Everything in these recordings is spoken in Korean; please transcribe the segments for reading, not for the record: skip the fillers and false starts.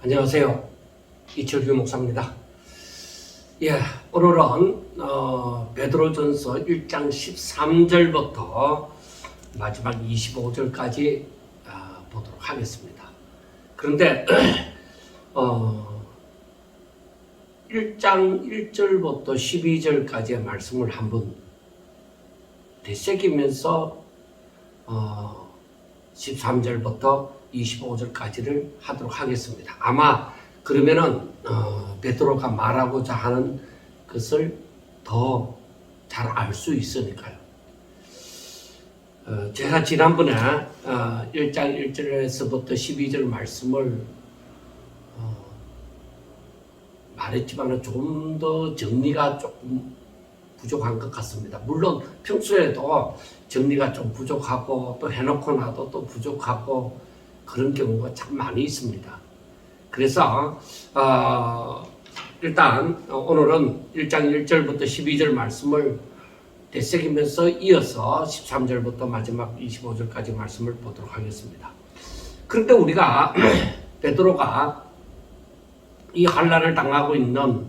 안녕하세요. 이철규 목사입니다. 오늘은 베드로전서 1장 13절부터 마지막 25절까지 보도록 하겠습니다. 그런데 1장 1절부터 12절까지의 말씀을 한번 되새기면서 13절부터 25절까지를 하도록 하겠습니다. 아마 그러면은 베드로가 말하고자 하는 것을 더 잘 알 수 있으니까요. 제가 지난번에 1장 1절에서부터 12절 말씀을 말했지만 좀 더 정리가 조금 부족한 것 같습니다. 물론 평소에도 정리가 좀 부족하고 또 해놓고 나도 또 부족하고 그런 경우가 참 많이 있습니다. 그래서 일단 오늘은 1장 1절부터 12절 말씀을 되새기면서 이어서 13절부터 마지막 25절까지 말씀을 보도록 하겠습니다. 그런데 우리가 베드로가 이 환난을 당하고 있는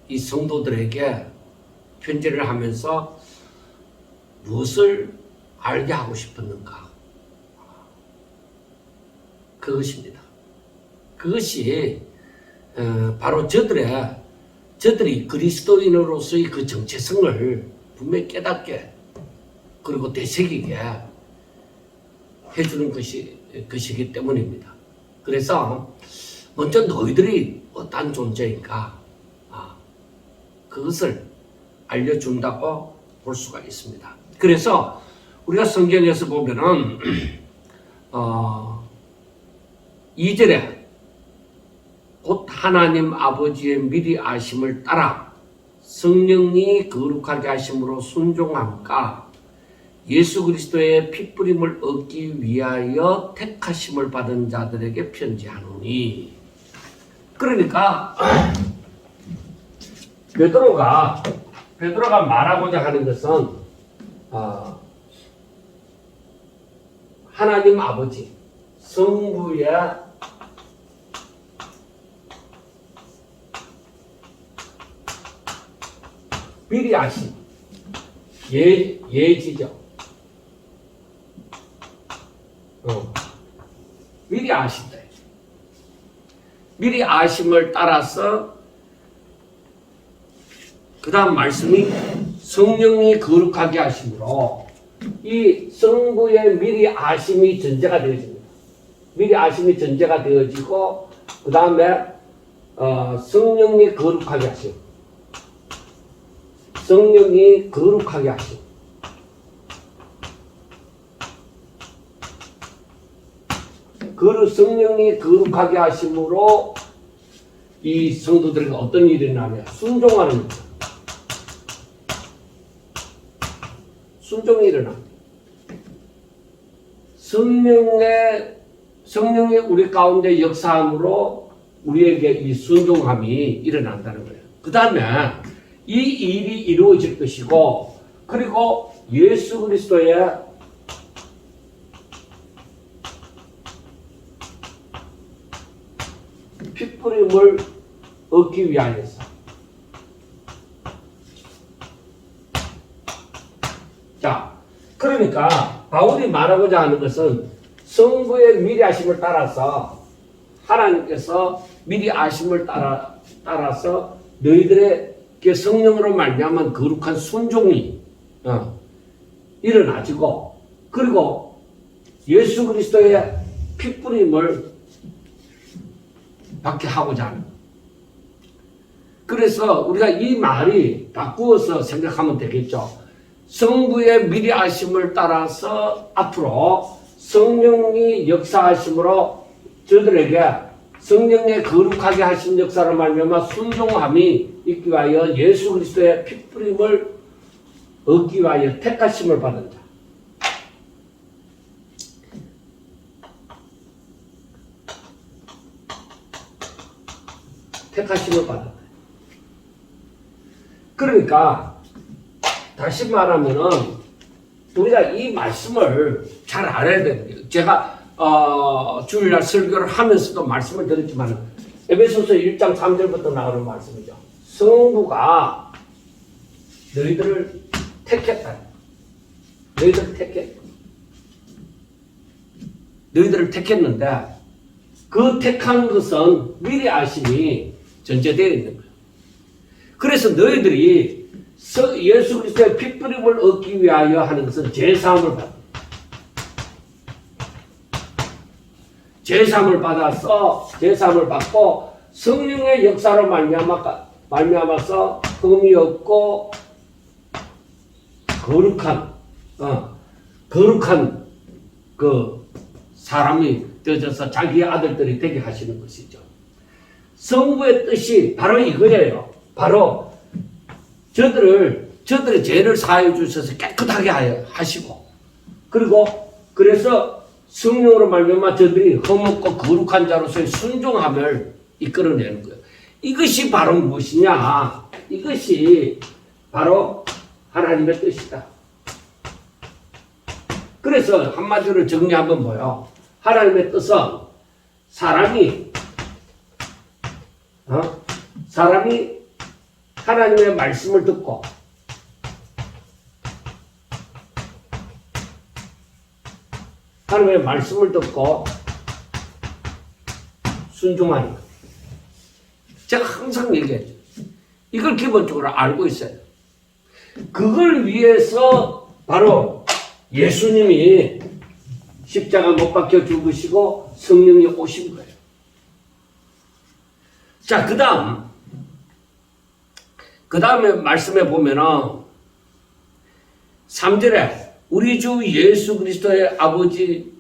이 성도들에게 편지를 하면서 무엇을 알게 하고 싶었는가? 그것입니다. 그것이 바로 저들이 그리스도인으로서의 그 정체성을 분명히 깨닫게 그리고 되새기게 해주는 것이기 때문입니다. 그래서 먼저 너희들이 어떤 존재인가 그것을 알려준다고 볼 수가 있습니다. 그래서 우리가 성경에서 보면은 2절에 곧 하나님 아버지의 미리 아심을 따라 성령이 거룩하게 하심으로 순종함과 예수 그리스도의 피뿌림을 얻기 위하여 택하심을 받은 자들에게 편지하노니. 그러니까 베드로가 말하고자 하는 것은 하나님 아버지 성부의 미리 아심 예지죠. 미리 아신다. 미리 아심을 따라서 그 다음 말씀이 성령이 거룩하게 하심으로 이 성부의 미리 아심이 전제가 되어집니다. 미리 아심이 전제가 되어지고 그 다음에 성령이 거룩하게 하심. 성령이 거룩하게 하심. 성령이 거룩하게 하심으로 이 성도들에게 어떤 일이 일어나냐? 순종하는 것. 순종이 일어나. 성령의 우리 가운데 역사함으로 우리에게 이 순종함이 일어난다는 거예요. 그 다음에 이 일이 이루어질 것이고, 그리고 예수 그리스도의 피뿌림을 얻기 위하여서. 자, 그러니까 바울이 말하고자 하는 것은 성부의 미리 아심을 따라서 하나님께서 미리 아심을 따라서 너희들에게 성령으로 말미암은 거룩한 순종이 일어나지고, 그리고 예수 그리스도의 피뿌림을 받게 하고자 하는. 그래서 우리가 이 말이 바꾸어서 생각하면 되겠죠. 성부의 미리 아심을 따라서 앞으로 성령이 역사하심으로 저들에게 성령의 거룩하게 하신 역사를 말미암아 순종함이 있기 위하여 예수 그리스도의 피뿌림을 얻기 위하여 택하심을 받은 자. 택하심을 받았다. 그러니까 다시 말하면은 우리가 이 말씀을 잘 알아야 되는 거예요. 제가 주일날 설교를 하면서도 말씀을 드렸지만 에베소서 1장 3절부터 나오는 말씀이죠. 성부가 너희들을 택했다. 너희들을 택했는데 그 택한 것은 미리 아심이 전제되어 있는 거예요. 그래서 너희들이 예수 그리스도의 핏부림을 얻기 위하여 하는 것은 제사함을 받아. 제사함을 받고 성령의 역사로 말미암아서 흠이 없고 거룩한 그 사람이 되어져서 자기의 아들들이 되게 하시는 것이죠. 성부의 뜻이 바로 이거예요. 바로 저들의 죄를 사하여 주셔서 깨끗하게 하시고, 그래서 성령으로 말미암아 저들이 흠없고 거룩한 자로서의 순종함을 이끌어내는 거예요. 이것이 바로 무엇이냐? 이것이 바로 하나님의 뜻이다. 그래서 한마디로 정리하면 뭐예요? 하나님의 뜻은 사람이 하나님의 말씀을 듣고 순종하는 것. 제가 항상 얘기했죠. 이걸 기본적으로 알고 있어요. 그걸 위해서 바로 예수님이 십자가 못 박혀 죽으시고 성령이 오신 거예요. 자, 그 다음에 말씀해 보면은 3절에 우리 주 예수 그리스도의 아버지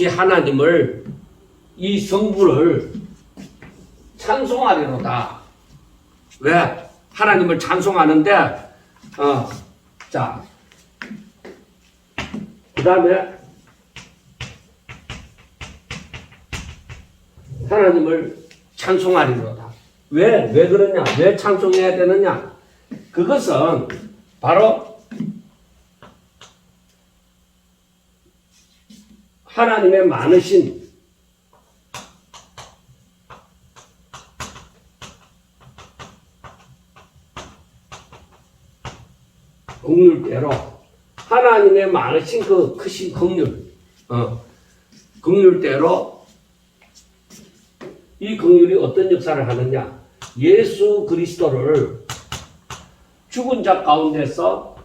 하나님을, 이 성부를 찬송하리로다. 왜? 하나님을 찬송하는데, 자, 그 다음에 하나님을 찬송하리로다. 왜 그러냐? 왜 찬송해야 되느냐? 그것은 바로 하나님의 많으신 긍휼대로, 하나님의 많으신 그 크신 긍휼대로, 이 긍휼이 어떤 역사를 하느냐? 예수 그리스도를 죽은 자 가운데서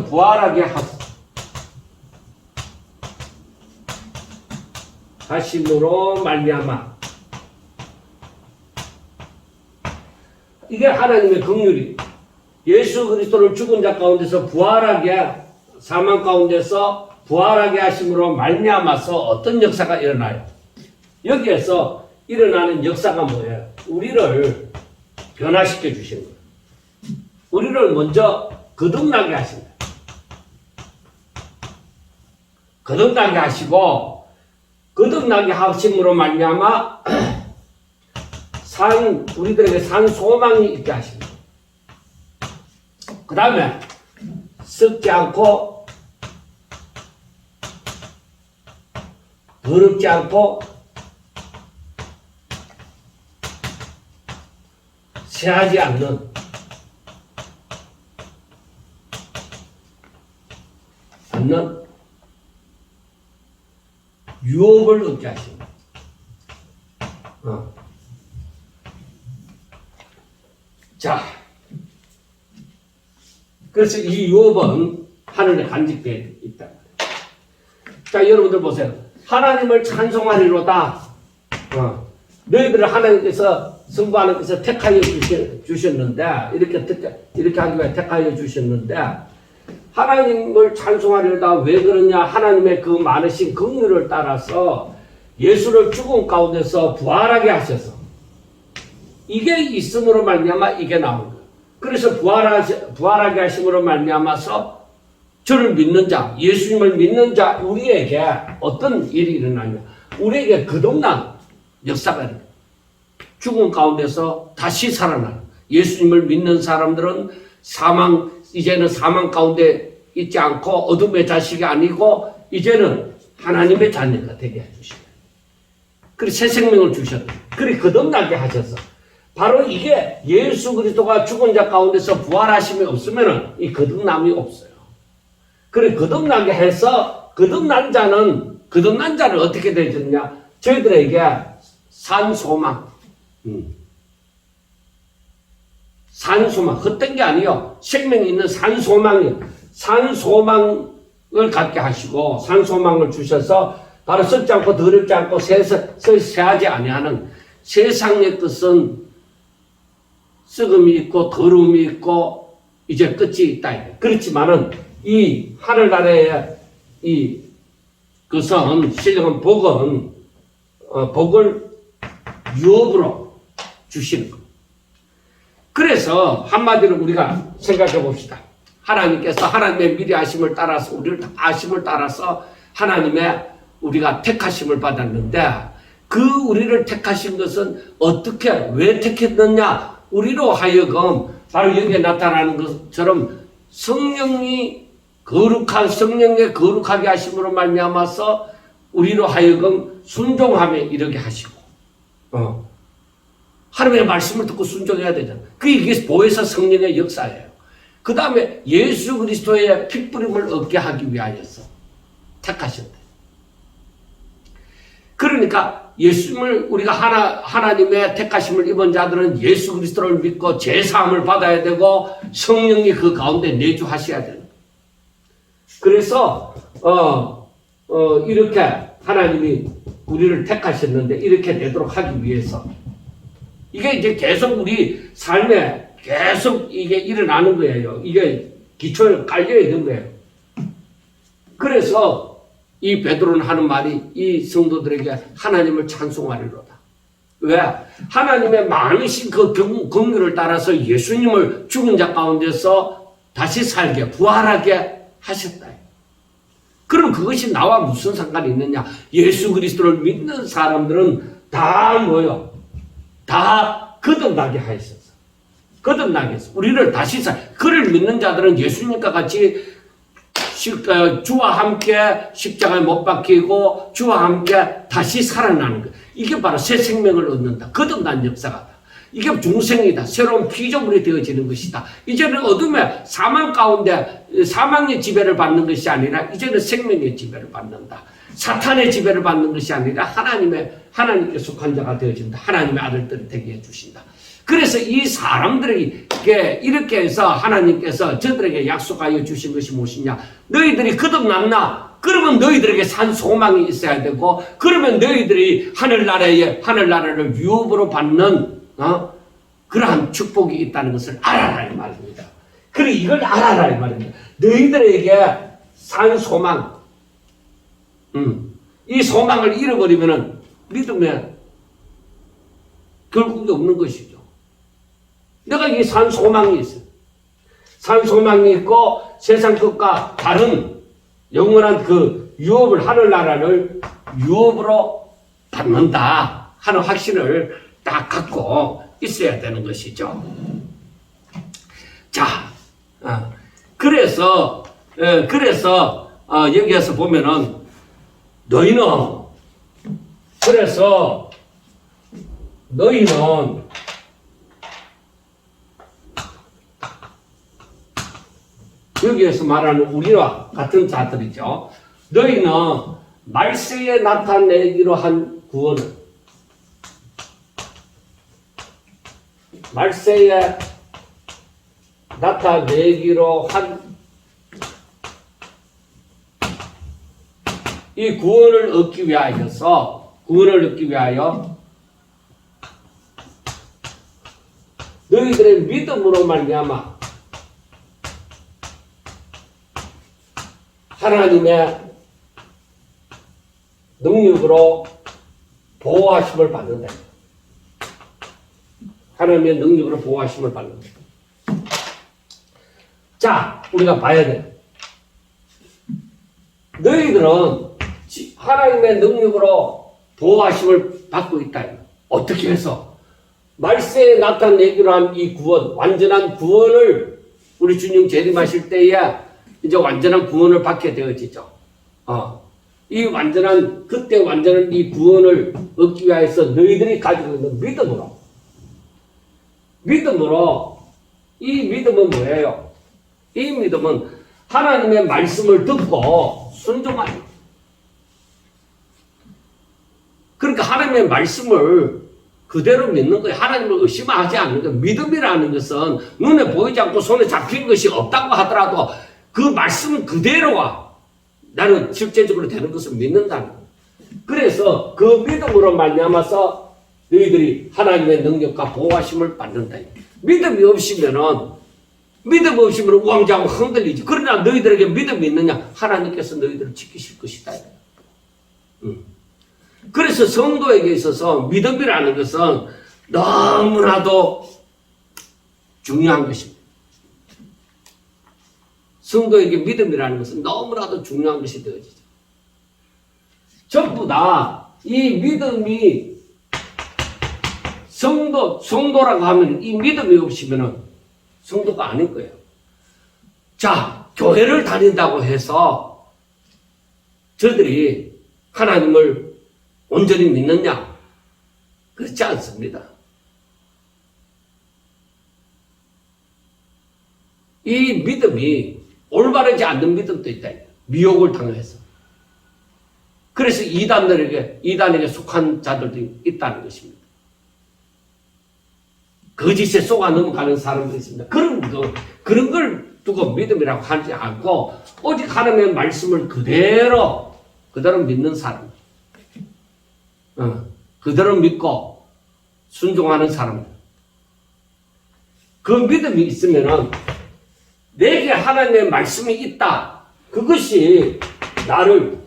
부활하게 하심으로 말미암아, 이게 하나님의 긍휼이, 예수 그리스도를 죽은 자 가운데서 사망 가운데서 부활하게 하심으로 말미암아서 어떤 역사가 일어나요? 여기에서 일어나는 역사가 뭐예요? 우리를 변화시켜 주시는 거예요. 우리를 먼저 거듭나게 하신다. 거듭나게 하시고, 거듭나게 하심으로 말미암아 우리들에게 산 소망이 있게 하십니다. 그 다음에 썩지 않고 더럽지 않고 새하지 않는 유업을 얻게 하십니다. 자, 그래서 이 유업은 하늘에 간직되어 있다. 자, 여러분들 보세요. 하나님을 찬송하리로다. 너희들을 하나님께서, 성부 하나님께서 택하여 주셨는데, 이렇게 하기 위해 택하여 주셨는데, 하나님을 찬송하리로다. 왜 그러냐? 하나님의 그 많으신 긍휼을 따라서 예수를 죽음 가운데서 부활하게 하셔서, 이게 있음으로 말미암아 이게 나온 거예요. 그래서 부활하게 하심으로 말미암아서 저를 믿는 자, 예수님을 믿는 자, 우리에게 어떤 일이 일어나냐? 우리에게 거듭난 역사가 일어나요. 죽음 가운데서 다시 살아나는, 예수님을 믿는 사람들은 이제는 사망 가운데 있지 않고 어둠의 자식이 아니고 이제는 하나님의 자녀가 되게 해주시고 그리고 새 생명을 주셨다. 그리고 거듭나게 하셔서 바로 이게 예수 그리스도가 죽은 자 가운데서 부활하심이 없으면 이 거듭남이 없어요. 그리고 거듭나게 해서 거듭난 자는 어떻게 되느냐? 저희들에게 산소망, 산소망, 헛된 게 아니요. 생명이 있는 산소망이요. 산소망을 갖게 하시고 산소망을 주셔서 바로 썩지 않고 더럽지 않고 세하지 아니하는 세상의 것은 썩음이 있고 더러움이 있고 이제 끝이 있다. 그렇지만은 이 하늘나라의 이 것은 신령한 복을 유업으로 주시는 것. 그래서 한마디로 우리가 생각해 봅시다. 하나님께서 하나님의 미리 아심을 따라서 우리를 아심을 따라서 하나님의 우리가 택하심을 받았는데 그 우리를 택하신 것은 어떻게 왜 택했느냐? 우리로 하여금 바로 여기에 나타나는 것처럼 성령의 거룩하게 하심으로 말미암아서 우리로 하여금 순종함에 이르게 하시고 하나님의 말씀을 듣고 순종해야 되잖아. 이게 보혜사 성령의 역사예요. 그 다음에 예수 그리스도의 핏부림을 얻게 하기 위하여서 택하셨대. 그러니까 예수님을 우리가 하나님의 택하심을 입은 자들은 예수 그리스도를 믿고 제사함을 받아야 되고 성령이 그 가운데 내주하셔야 되는 거예요. 그래서 이렇게 하나님이 우리를 택하셨는데 이렇게 되도록 하기 위해서 이게 이제 계속 우리 삶에 계속 이게 일어나는 거예요. 이게 기초에 깔려 있는 거예요. 그래서 이 베드로는 하는 말이 이 성도들에게 하나님을 찬송하리로다. 왜? 하나님의 많으신 그 긍휼을 따라서 예수님을 죽은 자 가운데서 다시 살게 부활하게 하셨다. 그럼 그것이 나와 무슨 상관이 있느냐? 예수 그리스도를 믿는 사람들은 다 뭐요? 다 거듭나게 하셨어. 거듭나게 했어. 우리를 다시 그를 믿는 자들은 예수님과 같이 주와 함께 십자가에 못 박히고 주와 함께 다시 살아나는 것. 이게 바로 새 생명을 얻는다. 거듭난 역사가. 이게 중생이다. 새로운 피조물이 되어지는 것이다. 이제는 어둠의 사망 가운데 사망의 지배를 받는 것이 아니라 이제는 생명의 지배를 받는다. 사탄의 지배를 받는 것이 아니라 하나님께 속한 자가 되어진다. 하나님의 아들들이 되게 해주신다. 그래서 이 사람들에게 이렇게 해서 하나님께서 저들에게 약속하여 주신 것이 무엇이냐? 너희들이 거듭났나? 그러면 너희들에게 산 소망이 있어야 되고, 그러면 너희들이 하늘나라를 유업으로 받는 그러한 축복이 있다는 것을 알아라 이 말입니다. 그래 이걸 알아라 이 말입니다. 너희들에게 산 소망, 이 소망을 잃어버리면은 믿음에 결국이 없는 것이죠. 내가 이 산 소망이 있어요. 산 소망이 있고 세상 것과 다른 영원한 그 유업을 하늘나라를 유업으로 받는다 하는 확신을 딱 갖고 있어야 되는 것이죠. 자, 그래서 여기에서 보면은 너희는 여기에서 말하는 우리와 같은 자들이죠. 너희는 말세에 나타내기로 한 구원을 말세에 나타내기로 한 이 구원을 얻기 위하여 너희들의 믿음으로 말미암아 하나님의 능력으로 보호하심을 받는다. 하나님의 능력으로 보호하심을 받는다. 자, 우리가 봐야 돼. 너희들은 하나님의 능력으로 보호하심을 받고 있다. 어떻게 해서? 말세에 나타내기로 한 이 구원, 완전한 구원을 우리 주님 재림하실 때에 이제 완전한 구원을 받게 되어지죠. 이 완전한, 그때 완전한 이 구원을 얻기 위해서 너희들이 가지고 있는 믿음으로, 이 믿음은 뭐예요? 이 믿음은 하나님의 말씀을 듣고 순종하는. 그러니까 하나님의 말씀을 그대로 믿는 거예요. 하나님을 의심하지 않는 거예요. 믿음이라는 것은 눈에 보이지 않고 손에 잡힌 것이 없다고 하더라도 그 말씀 그대로와 나는 실제적으로 되는 것을 믿는다는 거예요. 그래서 그 믿음으로 말미암아서 너희들이 하나님의 능력과 보호하심을 받는다. 믿음이 없으면 우왕좌왕 흔들리지. 그러나 너희들에게 믿음이 있느냐? 하나님께서 너희들을 지키실 것이다. 그래서 성도에게 있어서 믿음이라는 것은 너무나도 중요한 것입니다. 성도에게 믿음이라는 것은 너무나도 중요한 것이 되어지죠. 전부 다 이 믿음이 성도라고 하면 이 믿음이 없으면 성도가 아닐 거예요. 자, 교회를 다닌다고 해서 저들이 하나님을 온전히 믿느냐? 그렇지 않습니다. 이 믿음이 올바르지 않는 믿음도 있다. 미혹을 당해서. 그래서 이단에게 속한 자들도 있다는 것입니다. 거짓에 속아 넘어가는 사람들이 있습니다. 그런 걸 두고 믿음이라고 하지 않고 오직 하나님의 말씀을 그대로 믿는 사람. 그대로 믿고 순종하는 사람들. 그 믿음이 있으면은 내게 하나님의 말씀이 있다. 그것이 나를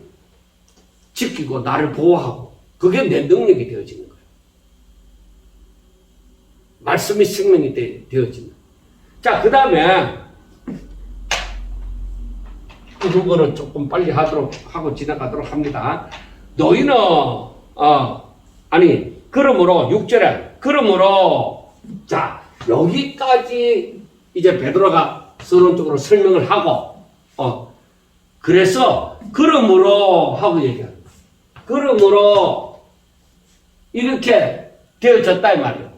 지키고 나를 보호하고 그게 내 능력이 되어지는 거예요. 말씀이 생명이 되어지는. 자, 그 다음에 그 부분은 조금 빨리 하고 지나가도록 합니다. 너희는 그러므로 6절에 그러므로 자 여기까지 이제 베드로가 서론적으로 설명을 하고 그래서 그러므로 하고 얘기합니다. 그러므로 이렇게 되어졌다 이 말이에요.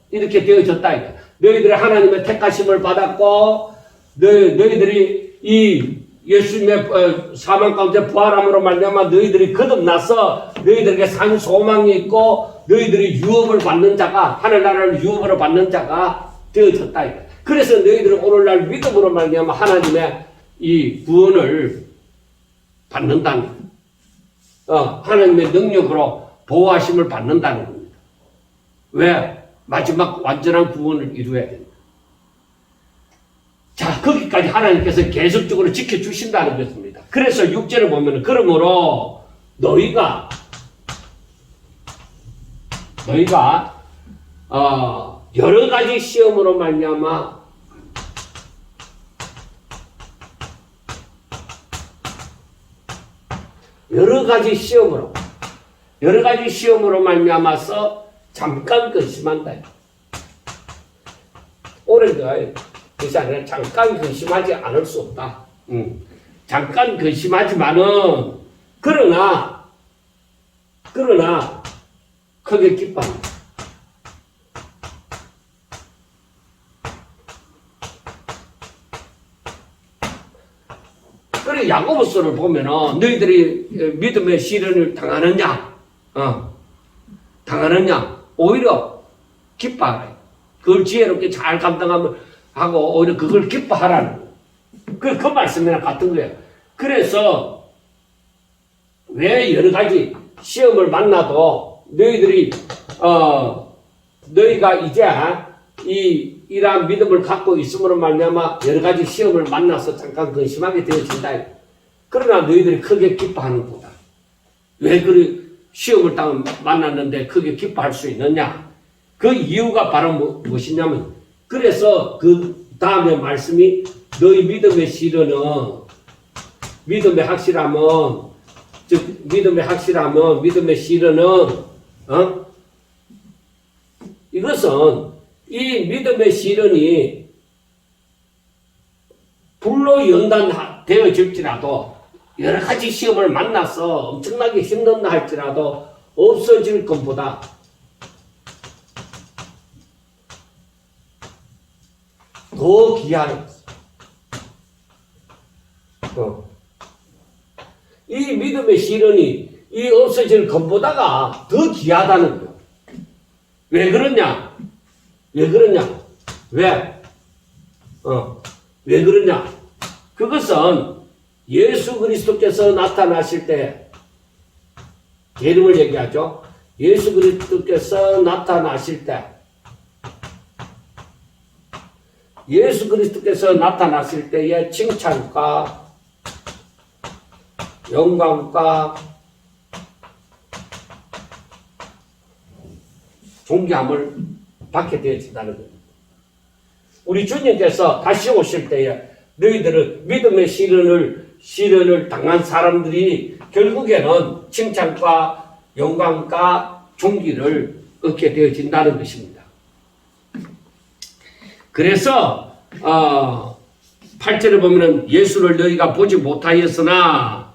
이렇게 되어졌다 이거. 너희들이 하나님의 택하심을 받았고 너희들이 이 예수님의 사망 가운데 부활함으로 말미암아 너희들이 거듭나서 너희들에게 산 소망이 있고 너희들이 유업을 받는 자가 하늘나라를 유업으로 받는 자가 되어졌다 이거. 그래서 너희들은 오늘날 믿음으로 말미암아 하나님의 이 구원을 받는다는 거예요. 하나님의 능력으로 보호하심을 받는다는 겁니다. 왜? 마지막 완전한 구원을 이루어야 됩니다. 자, 거기까지 하나님께서 계속적으로 지켜주신다는 것입니다. 그래서 6절을 보면 그러므로 너희가 여러 가지 시험으로 말미암아 여러 가지 시험으로 말미암아서 잠깐 근심한다. 오래가 그것이 아니라 잠깐 근심하지 않을 수 없다. 잠깐 근심하지만은 그러나 크게 기뻐한다. 그래 야고보서를 보면은 너희들이 믿음의 시련을 당하느냐 오히려 기뻐하라. 그걸 지혜롭게 잘 감당하면 하고 오히려 그걸 기뻐하라는 그 말씀이랑 같은 거예요. 그래서 왜 여러 가지 시험을 만나도 너희가 이제 이러한 믿음을 갖고 있음으로 말미암아 여러 가지 시험을 만나서 잠깐 근심하게 되어진다. 그러나 너희들이 크게 기뻐하는 거다. 왜 시험을 만났는데 크게 기뻐할 수 있느냐? 그 이유가 바로 무엇이냐면 그래서 그 다음에 말씀이 너희 믿음의 시련은 믿음의 확실함은 믿음의 시련은 이것은 이 믿음의 시련이 불로 연단되어질지라도 여러 가지 시험을 만나서 엄청나게 힘든다 할지라도 없어질 것보다 더 귀한 이 믿음의 시련이 이 없어질 것보다가 더 귀하다는 거예요. 왜 그러냐? 왜 그러냐? 왜? 왜 그러냐? 그것은 예수 그리스도께서 나타나실 때, 이름을 얘기하죠. 예수 그리스도께서 나타나실 때, 예수 그리스도께서 나타났을 때의 칭찬과 영광과 존귀함을 받게 되어진다는 겁니다. 우리 주님께서 다시 오실 때에 너희들은 믿음의 시련을 당한 사람들이 결국에는 칭찬과 영광과 존귀를 얻게 되어진다는 것입니다. 그래서 8절에 보면은 예수를 너희가 보지 못하였으나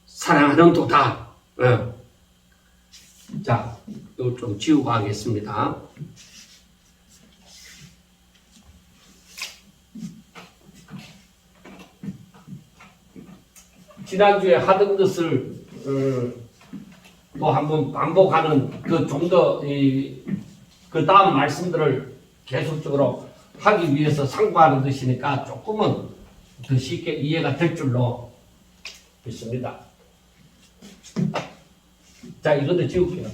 사랑하는도다. 자, 이거 좀 지우고 하겠습니다. 지난주에 하던 것을 또 한번 반복하는 그 좀 더 그 다음 말씀들을 계속적으로 하기 위해서 상고하는 것이니까 조금은 더 쉽게 이해가 될 줄로 믿습니다. 자, 이것도 지울게요.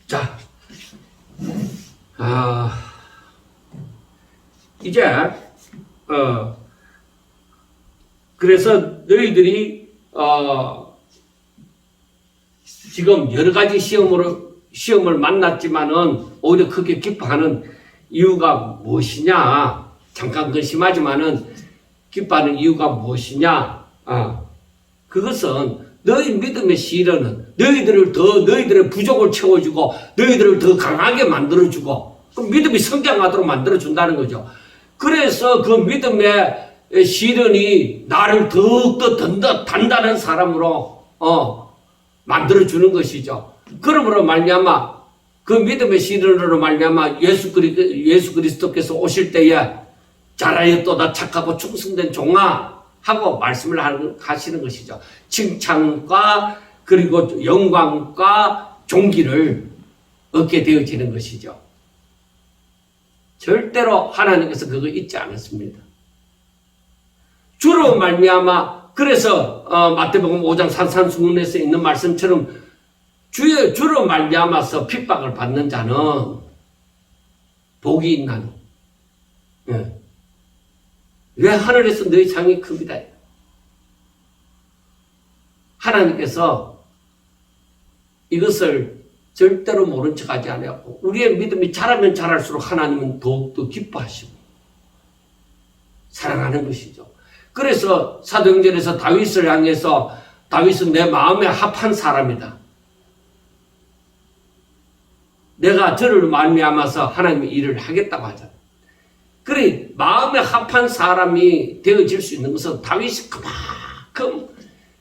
자, 이제 그래서 너희들이 지금 여러 가지 시험을 만났지만은 오히려 크게 기뻐하는 이유가 무엇이냐? 잠깐 근심하지만은 기뻐하는 이유가 무엇이냐? 그것은 너희 믿음의 시련은 너희들의 부족을 채워주고 너희들을 더 강하게 만들어주고 그 믿음이 성장하도록 만들어준다는 거죠. 그래서 그 믿음의 시련이 나를 더욱더 단단한 사람으로 만들어주는 것이죠. 그러므로 말미암아 그 믿음의 시련으로 말미암아 예수 그리스도께서 오실 때에 잘하였도다 착하고 충성된 종아 하고 말씀을 하시는 것이죠. 칭찬과 그리고 영광과 존귀를 얻게 되어지는 것이죠. 절대로 하나님께서 그거 잊지 않았습니다. 주로 말미암아 그래서 마태복음 5장 산산수훈에서 있는 말씀처럼 주로 말미암아서 핍박을 받는 자는 복이 있나니. 왜 하늘에서 너희 상이 큽니다. 하나님께서 이것을 절대로 모른 척하지 않았고 우리의 믿음이 자라면 자랄수록 하나님은 더욱더 기뻐하시고 사랑하는 것이죠. 그래서 사도행전에서 다윗을 향해서 다윗은 내 마음에 합한 사람이다. 내가 저를 말미암아서 하나님의 일을 하겠다고 하잖아요. 그래 마음에 합한 사람이 되어질 수 있는 것은 다윗이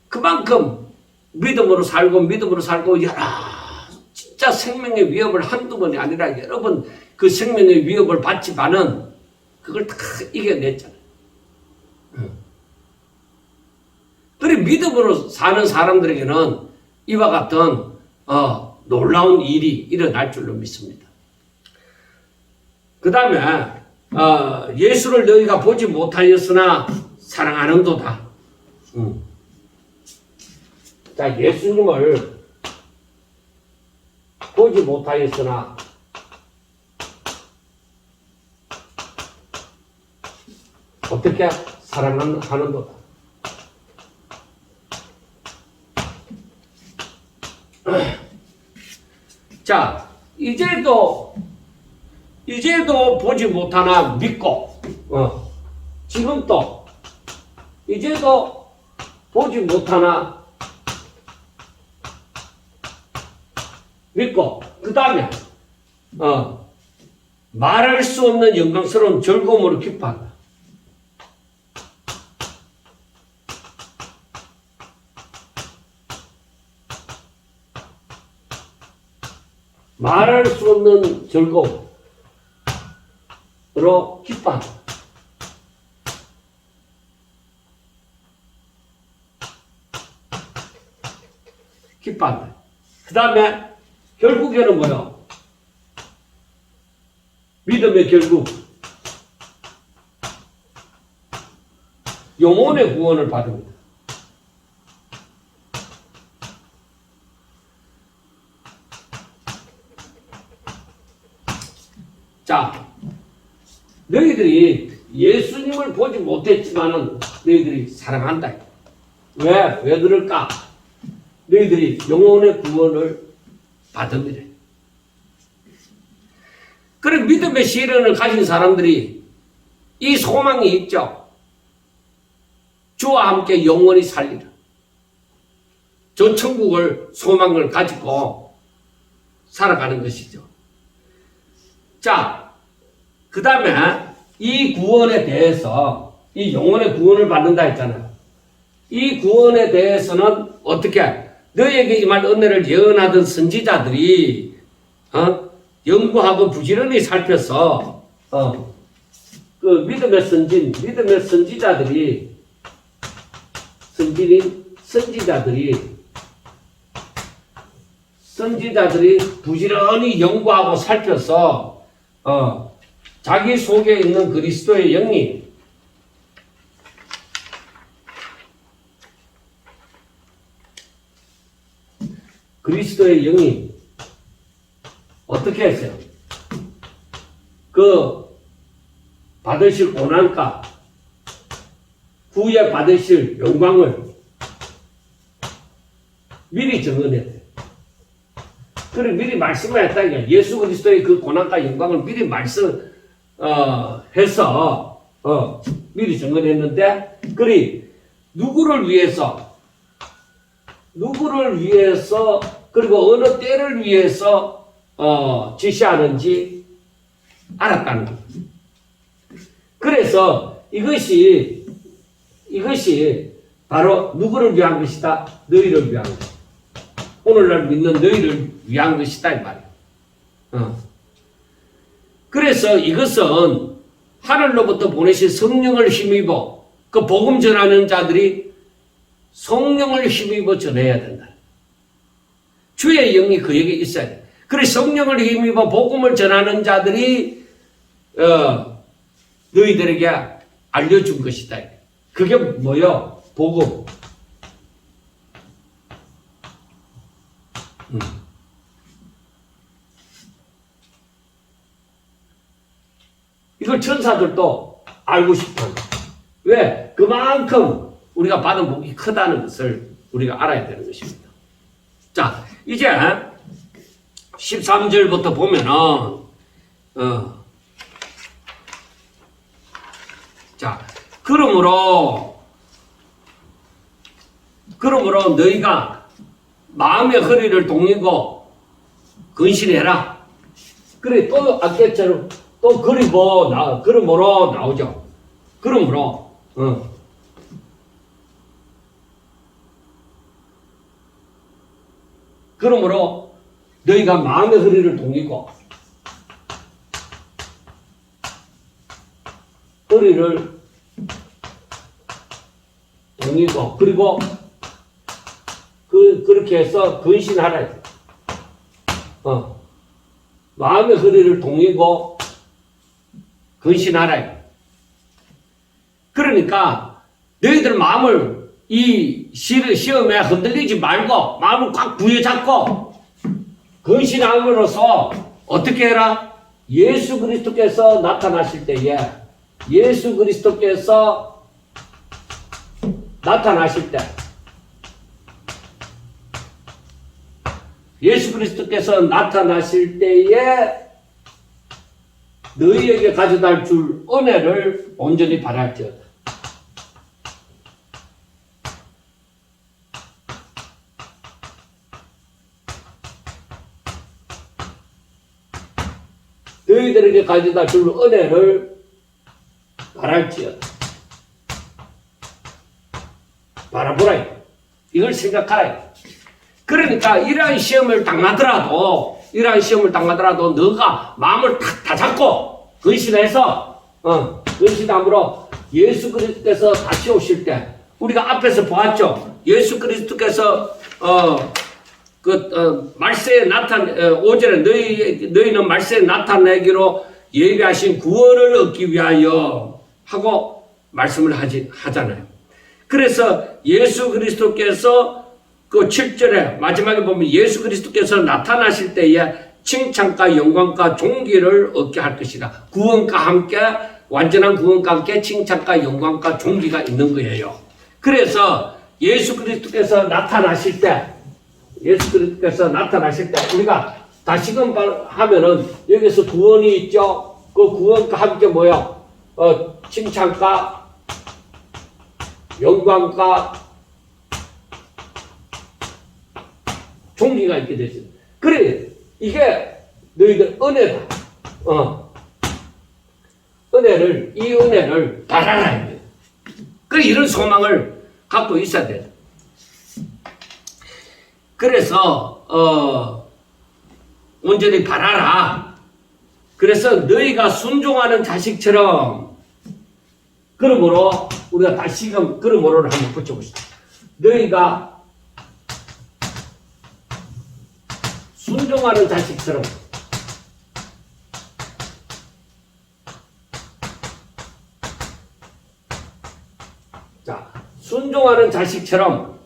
그만큼 믿음으로 살고 여러 진짜 생명의 위협을 한두 번이 아니라 여러 번 그 생명의 위협을 받지만은 그걸 다 이겨냈잖아요. 그래 믿음으로 사는 사람들에게는 이와 같은 놀라운 일이 일어날 줄로 믿습니다. 그 다음에 예수를 너희가 보지 못하였으나 사랑하는도다. 자, 예수님을 보지 못하였으나 어떻게 사랑하는도다. 자, 이제도 보지 못하나 믿고, 지금도 이제도 보지 못하나 믿고, 그 다음에 말할 수 없는 영광스러운 즐거움으로 기뻐한다. 말할 수 없는 즐거움으로 기뻐한다. 기뻐한다. 그 다음에 결국에는 뭐요? 믿음의 결국 영혼의 구원을 받습니다. 자, 너희들이 예수님을 보지 못했지만은 너희들이 사랑한다. 왜 그럴까? 너희들이 영혼의 구원을 받음이래. 그런 믿음의 시련을 가진 사람들이 이 소망이 있죠. 주와 함께 영원히 살리라. 저 천국을 소망을 가지고 살아가는 것이죠. 자, 그 다음에 이 구원에 대해서, 이 영혼의 구원을 받는다 했잖아요. 이 구원에 대해서는 어떻게, 너에게 임할 은혜를 예언하던 선지자들이 연구하고 부지런히 살펴서 그 믿음의 선지자들이 부지런히 연구하고 살펴서 자기 속에 있는 그리스도의 영이 어떻게 했어요? 그 받으실 고난과 후에 받으실 영광을 미리 증언했대요. 그래 미리 말씀을 했다니까. 예수 그리스도의 그 고난과 영광을 미리 해서 미리 증언했는데, 그리 누구를 위해서 그리고 어느 때를 위해서 지시하는지 알았다는 거예요. 그래서 이것이 바로 누구를 위한 것이다? 너희를 위한 것이다. 오늘날 믿는 너희를 위한 것이다 이 말이에요. 그래서 이것은 하늘로부터 보내신 성령을 힘입어, 그 복음 전하는 자들이 성령을 힘입어 전해야 된다. 주의 영이 그에게 있어야 돼. 그래서 성령을 힘입어 복음을 전하는 자들이 너희들에게 알려준 것이다. 그게 뭐요? 복음. 이걸 천사들도 알고 싶어. 왜? 그만큼 우리가 받은 복이 크다는 것을 우리가 알아야 되는 것입니다. 자, 이제 13절부터 보면은 자, 그러므로 너희가 마음의 허리를 동이고 근신해라. 그래, 또 아까처럼 또 그러므로 나오죠. 그러므로 너희가 마음의 허리를 동이고 그리고 그렇게 해서 근신하라. 마음의 허리를 동이고 근신하라. 그러니까 너희들 마음을 이 시험에 흔들리지 말고 마음을 꽉 부여잡고 근신함으로써 어떻게 해라? 예수 그리스도께서 나타나실 때에 예수 그리스도께서 나타나실 때 예수 그리스도께서 나타나실 때에 너희에게 가져다 줄 은혜를 온전히 바랄지어다. 너희들에게 가져다 줄 은혜를 바랄지어다. 바라보라. 이걸 생각하라. 그러니까 이러한 시험을 당하더라도 너가 마음을 다 잡고 근신해서 근신함으로 예수 그리스도께서 다시 오실 때 우리가 앞에서 보았죠. 예수 그리스도께서 말세에 오전에 너희는 말세에 나타내기로 예비하신 구원을 얻기 위하여 하고 말씀을 하잖아요. 그래서 예수 그리스도께서 그 7절에 마지막에 보면 예수 그리스도께서 나타나실 때에 칭찬과 영광과 존귀를 얻게 할 것이다. 구원과 함께 완전한 구원과 함께 칭찬과 영광과 존귀가 있는 거예요. 그래서 예수 그리스도께서 나타나실 때 우리가 다시금 하면은 여기서 구원이 있죠. 그 구원과 함께 뭐요? 칭찬과 영광과 종기가 있게 되죠. 그래, 이게 너희들 은혜다. 이 은혜를 바라라. 그래, 이런 소망을 갖고 있어야 돼. 그래서, 온전히 바라라. 그래서 너희가 순종하는 자식처럼, 그러므로, 우리가 다시금 그러므로를 한번 붙여봅시다. 너희가 순종하는 자식처럼 순종하는 자식처럼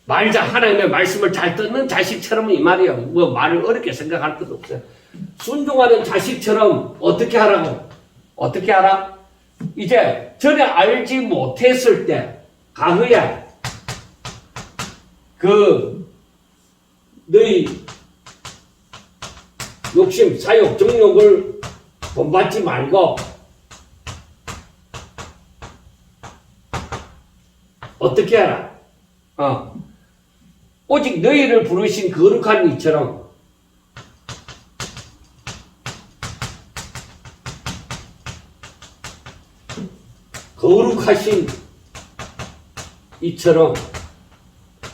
말자 하나님의 말씀을 잘 듣는 자식처럼 이 말이에요. 뭐 말을 어렵게 생각할 것도 없어요. 순종하는 자식처럼 어떻게 하라고? 어떻게 하라? 이제 전에 알지 못했을 때 과거에 너희 욕심, 사욕, 정욕을 본받지 말고 어떻게 하라? 오직 너희를 부르신 거룩한 이처럼 거룩하신 이처럼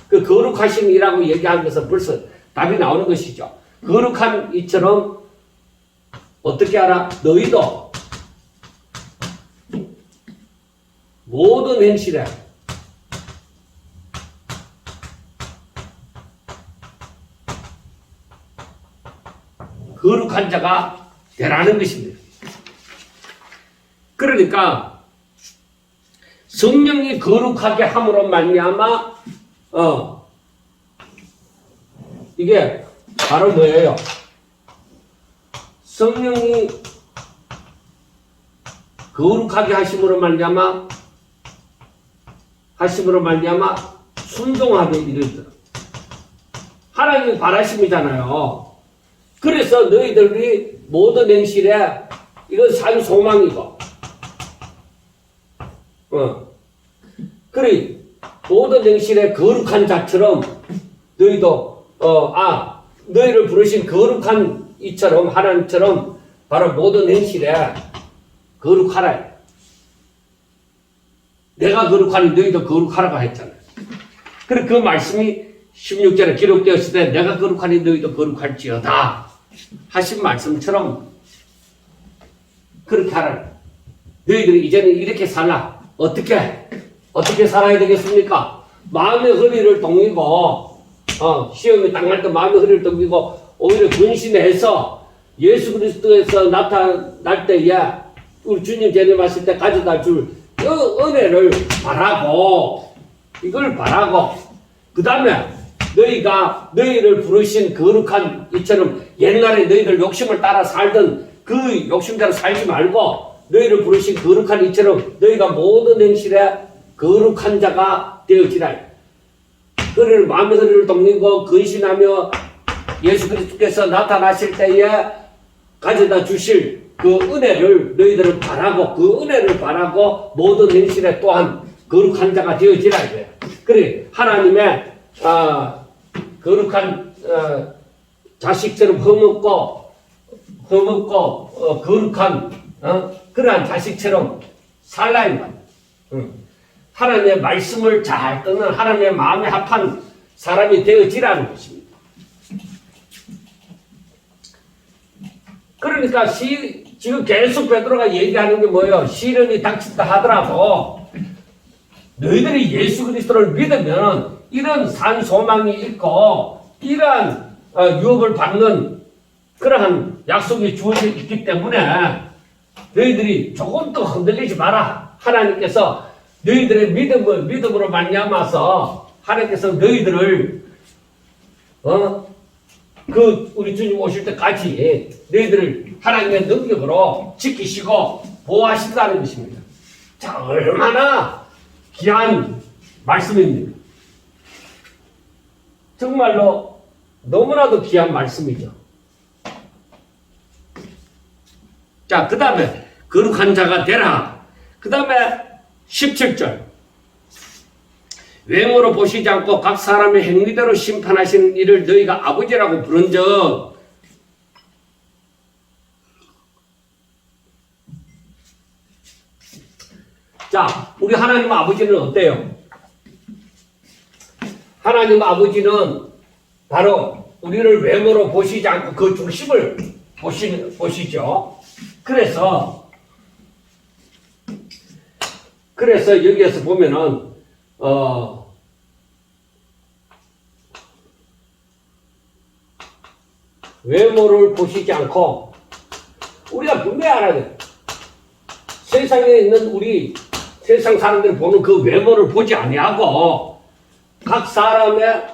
그 거룩하신 이라고 얘기한 것은 벌써 답이 나오는 것이죠. 거룩한 이처럼 어떻게 하라? 너희도 모든 행실에 거룩한 자가 되라는 것입니다. 그러니까 성령이 거룩하게 함으로 말미암아 이게 바로 뭐예요? 성령이 거룩하게 하심으로 말미암아 순종하게 이르더라. 하나님이 바라심이잖아요. 그래서 너희들이 모든 행실에 이건 산 소망이고 그래 모든 행실에 거룩한 자처럼 너희도 너희를 부르신 거룩한 이처럼 하나님처럼 바로 모든 행실에 거룩하라. 내가 거룩하니 너희도 거룩하라고 했잖아요. 그래 그 말씀이 16절에 기록되었을 때 내가 거룩하니 너희도 거룩할지어다 하신 말씀처럼 그렇게 하라. 너희들이 이제는 이렇게 살라. 어떻게 살아야 되겠습니까? 마음의 허리를 동이고 시험에 당할 때 마음의 허리를 동이고 오히려 근신해서 예수 그리스도에서 나타날 때에 우리 주님 재림하실 때 가져다 줄 은혜를 바라고, 이걸 바라고, 그 다음에 너희가 너희를 부르신 거룩한 이처럼 옛날에 너희들 욕심을 따라 살던 그 욕심대로 살지 말고 너희를 부르신 거룩한 이처럼 너희가 모든 행실에 거룩한 자가 되어지라. 그를 마음의 소리를 돕고 근신하며 예수 그리스도께서 나타나실 때에 가져다 주실 그 은혜를 너희들은 바라고 그 은혜를 바라고 모든 행실에 또한 거룩한 자가 되어지라 이거예요. 그래 하나님의 거룩한 자식처럼 흠없고 거룩한 그러한 자식처럼 살라 이 말이야. 하나님의 말씀을 잘 듣는 하나님의 마음에 합한 사람이 되어지라는 것입니다. 그러니까 지금 계속 베드로가 얘기하는 게 뭐예요? 시련이 닥친다 하더라도 너희들이 예수 그리스도를 믿으면 이런 산 소망이 있고 이러한 유업을 받는 그러한 약속이 주어져 있기 때문에 너희들이 조금도 흔들리지 마라. 하나님께서 너희들의 믿음으로 말미암아서 하나님께서 너희들을 우리 주님 오실 때까지 너희들을 하나님의 능력으로 지키시고 보호하신다는 것입니다. 자, 얼마나 귀한 말씀입니다. 정말로 너무나도 귀한 말씀이죠. 자, 그 다음에 거룩한 자가 되라. 그 다음에 17절 외모로 보시지 않고 각 사람의 행위대로 심판하시는 이를 너희가 아버지라고 부른즉 자, 우리 하나님 아버지는 어때요? 하나님 아버지는 바로 우리를 외모로 보시지 않고 그 중심을 보시죠. 그래서 여기에서 보면은 외모를 보시지 않고 우리가 분명히 알아야 돼. 세상에 있는 우리 세상 사람들이 보는 그 외모를 보지 아니하고 각 사람의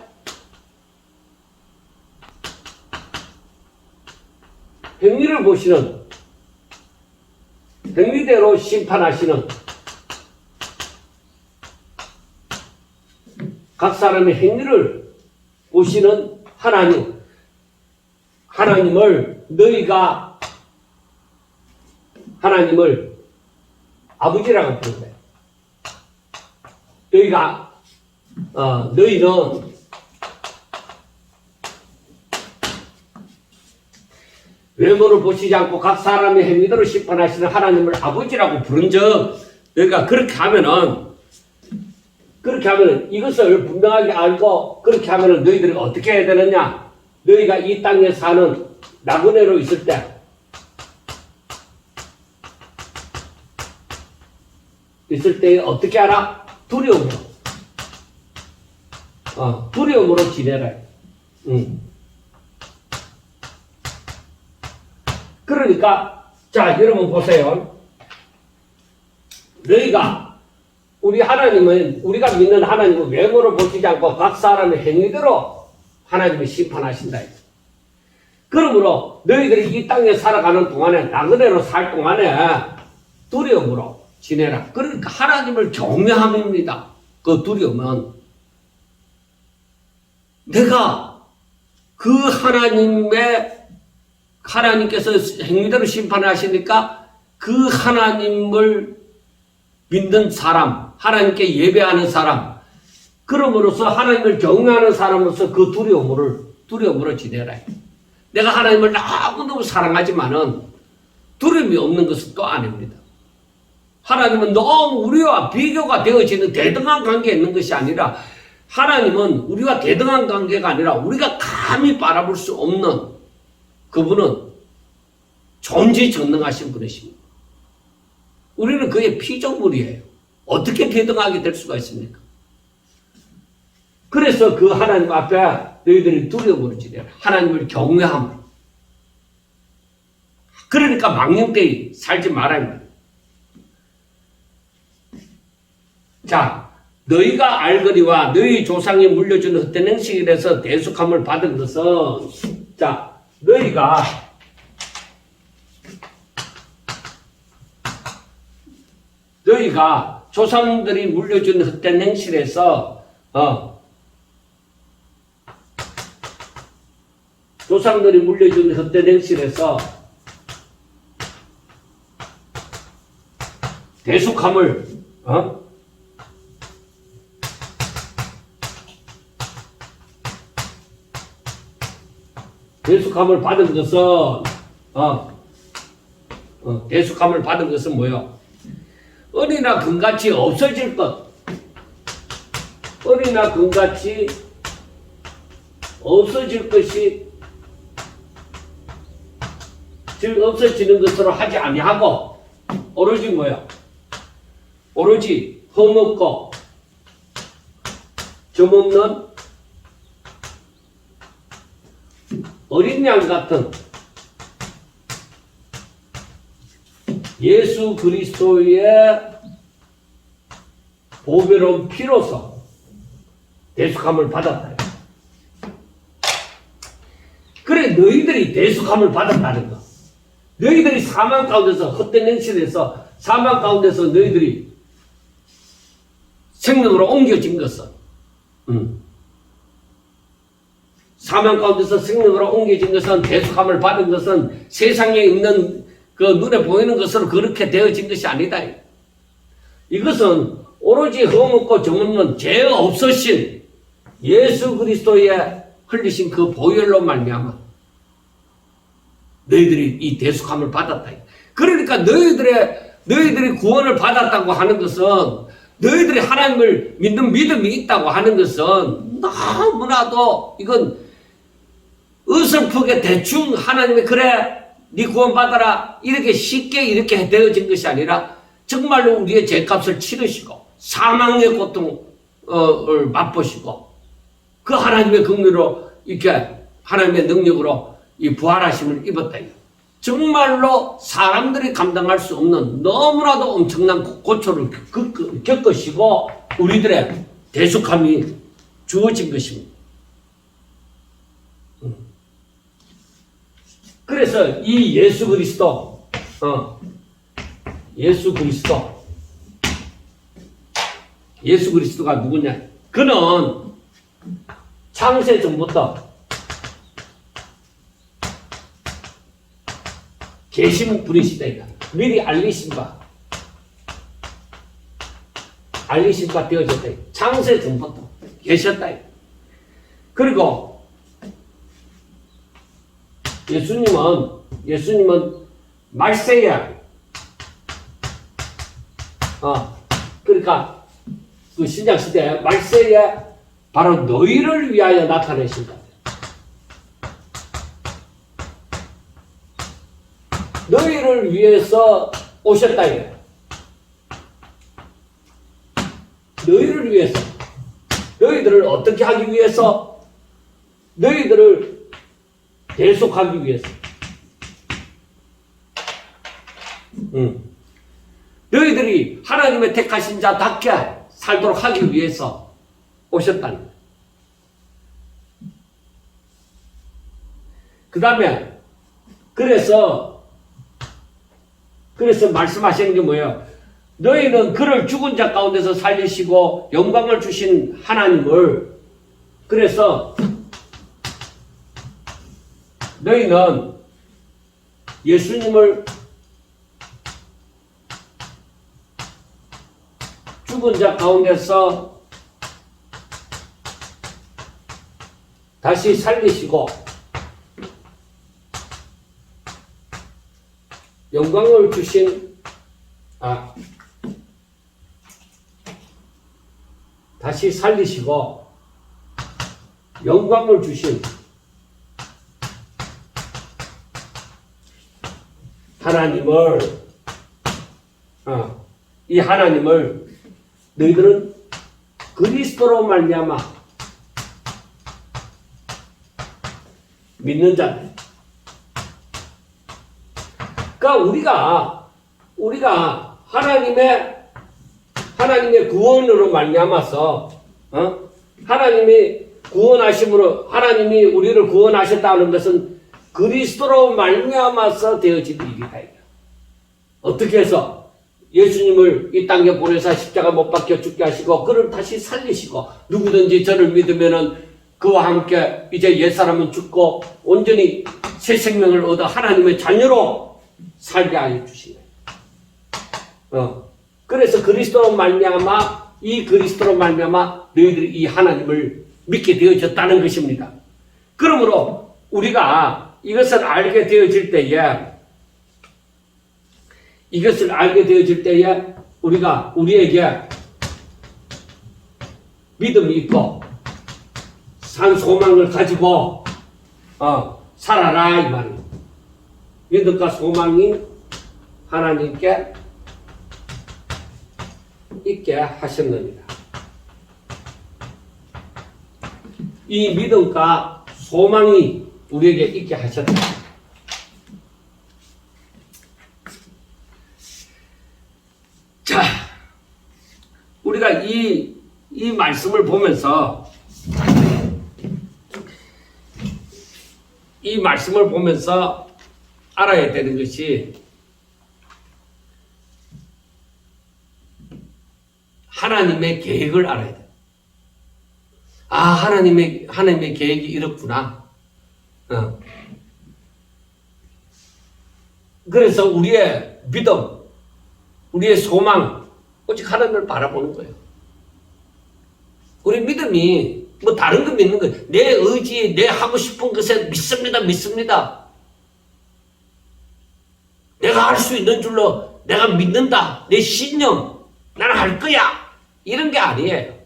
행위를 보시는 행위대로 심판하시는 각 사람의 행위를 보시는 하나님을 너희가 하나님을 아버지라고 부른다. 너희는 외모를 보시지 않고 각 사람의 행위대로 심판하시는 하나님을 아버지라고 부른즉 너희가 그렇게 하면은 이것을 분명하게 알고 그렇게 하면은 너희들이 어떻게 해야 되느냐? 너희가 이 땅에 사는 나그네로 있을 때 어떻게 하라? 두려움으로 지내라. 그러니까 자, 여러분 보세요. 우리가 믿는 하나님은 외모를 보시지 않고 각 사람의 행위대로 하나님이 심판하신다. 그러므로 너희들이 이 땅에 살아가는 동안에 나그네로 살 동안에 두려움으로 지내라. 그러니까 하나님을 경외함입니다. 그 두려움은 내가 그 하나님께서 행위대로 심판하시니까 그 하나님을 믿는 사람, 하나님께 예배하는 사람, 그럼으로써 하나님을 경외하는 사람으로서 그 두려움으로 지내라. 내가 하나님을 너무너무 사랑하지만은 두려움이 없는 것은 또 아닙니다. 하나님은 너무 우리와 비교가 되어지는 대등한 관계에 있는 것이 아니라 하나님은 우리와 대등한 관계가 아니라 우리가 감히 바라볼 수 없는 그분은 존재전능하신 분이십니다. 우리는 그의 피조물이에요. 어떻게 대등하게 될 수가 있습니까? 그래서 그 하나님 앞에 너희들이 두려움으로 지내라. 하나님을 경외함으로. 그러니까 망령되이 살지 말아야 합니다. 자, 너희가 알거니와 너희 조상이 물려준 헛된 행실에서 대속함을 받은 것은, 자, 너희가 조상들이 물려준 헛된 행실에서 조상들이 물려준 헛된 행실에서 대속함을 대속함을 받은 것은 대속함을 받은 것은 뭐요? 은이나 금같이 없어질 것. 은이나 금같이 없어질 것이, 즉 없어지는 것으로 하지 아니하고 오로지 뭐요? 오로지 흠없고 점없는 어린 양 같은 예수 그리스도의 보배로운 피로서 대속함을 받았다. 그래, 너희들이 대속함을 받았다는 거. 너희들이 사망 가운데서, 헛된 행실에서 사망 가운데서 너희들이 생명으로 옮겨진 것은, 사망 가운데서 생명으로 옮겨진 것은, 대속함을 받은 것은 세상에 있는 그 눈에 보이는 것으로 그렇게 되어진 것이 아니다. 이것은 오로지 흠없고 정없는 죄 없으신 예수 그리스도의 흘리신 그 보혈로 말미암아 너희들이 이 대속함을 받았다. 그러니까 너희들이 구원을 받았다고 하는 것은, 너희들이 하나님을 믿는 믿음이 있다고 하는 것은 너무나도 이건 어설프게 대충 하나님이 그래 네 구원 받아라 이렇게 쉽게 이렇게 되어진 것이 아니라 정말로 우리의 죄값을 치르시고 사망의 고통을 맛보시고 그 하나님의 긍휼로 이렇게 하나님의 능력으로 이 부활하심을 입었다. 정말로 사람들이 감당할 수 없는 너무나도 엄청난 고초를 겪으시고 우리들의 대속함이 주어진 것입니다. 그래서 이 예수 그리스도가 누구냐? 그는 창세 전부터 계신 분이시다. 미리 알리신 바 되어졌다. 창세 전부터 계셨다. 그리고 예수님은 말세에 그러니까 그 신약 시대에 말세에 바로 너희를 위하여 나타내신다. 너희를 위해서 오셨다. 너희를 위해서. 너희들을 어떻게 하기 위해서? 너희들을 대속하기 위해서. 너희들이 하나님의 택하신 자답게 살도록 하기 위해서 오셨다는 거예요. 그 다음에 그래서 말씀하시는 게 뭐예요? 너희는 그를 죽은 자 가운데서 살리시고 영광을 주신 하나님을, 그래서 너희는 예수님을 죽은 자 가운데서 다시 살리시고 영광을 주신 다시 살리시고 영광을 주신 하나님을 이 하나님을 너희들은 그리스도로 말미암아 믿는 자들. 그러니까 우리가 하나님의 구원으로 말미암아서 하나님이 구원하심으로 하나님이 우리를 구원하셨다는 것은 그리스도로 말미암아서 되어진 일이다. 어떻게 해서 예수님을 이 땅에 보내사 십자가 못 박혀 죽게 하시고 그를 다시 살리시고 누구든지 저를 믿으면은 그와 함께 이제 옛사람은 죽고 온전히 새 생명을 얻어 하나님의 자녀로 살게 하여 주신 거예요. 그래서 그리스도로 말미암아 이 그리스도로 말미암아 너희들이 이 하나님을 믿게 되어졌다는 것입니다. 그러므로 우리가 이것을 알게 되어질 때에 우리가 우리에게 믿음이 있고 산 소망을 가지고 살아라 이 말이에요. 믿음과 소망이 하나님께 있게 하셨느니라. 이 믿음과 소망이 우리에게 있게 하셨다. 자, 우리가 이 말씀을 보면서 알아야 되는 것이 하나님의 계획을 알아야 돼. 하나님의 계획이 이렇구나. 그래서 우리의 믿음, 우리의 소망, 오직 하나님을 바라보는 거예요. 우리 믿음이 뭐 다른 거 믿는 거예요. 내 의지, 내 하고 싶은 것에 믿습니다. 내가 할 수 있는 줄로 내가 믿는다. 내 신념, 나는 할 거야. 이런 게 아니에요.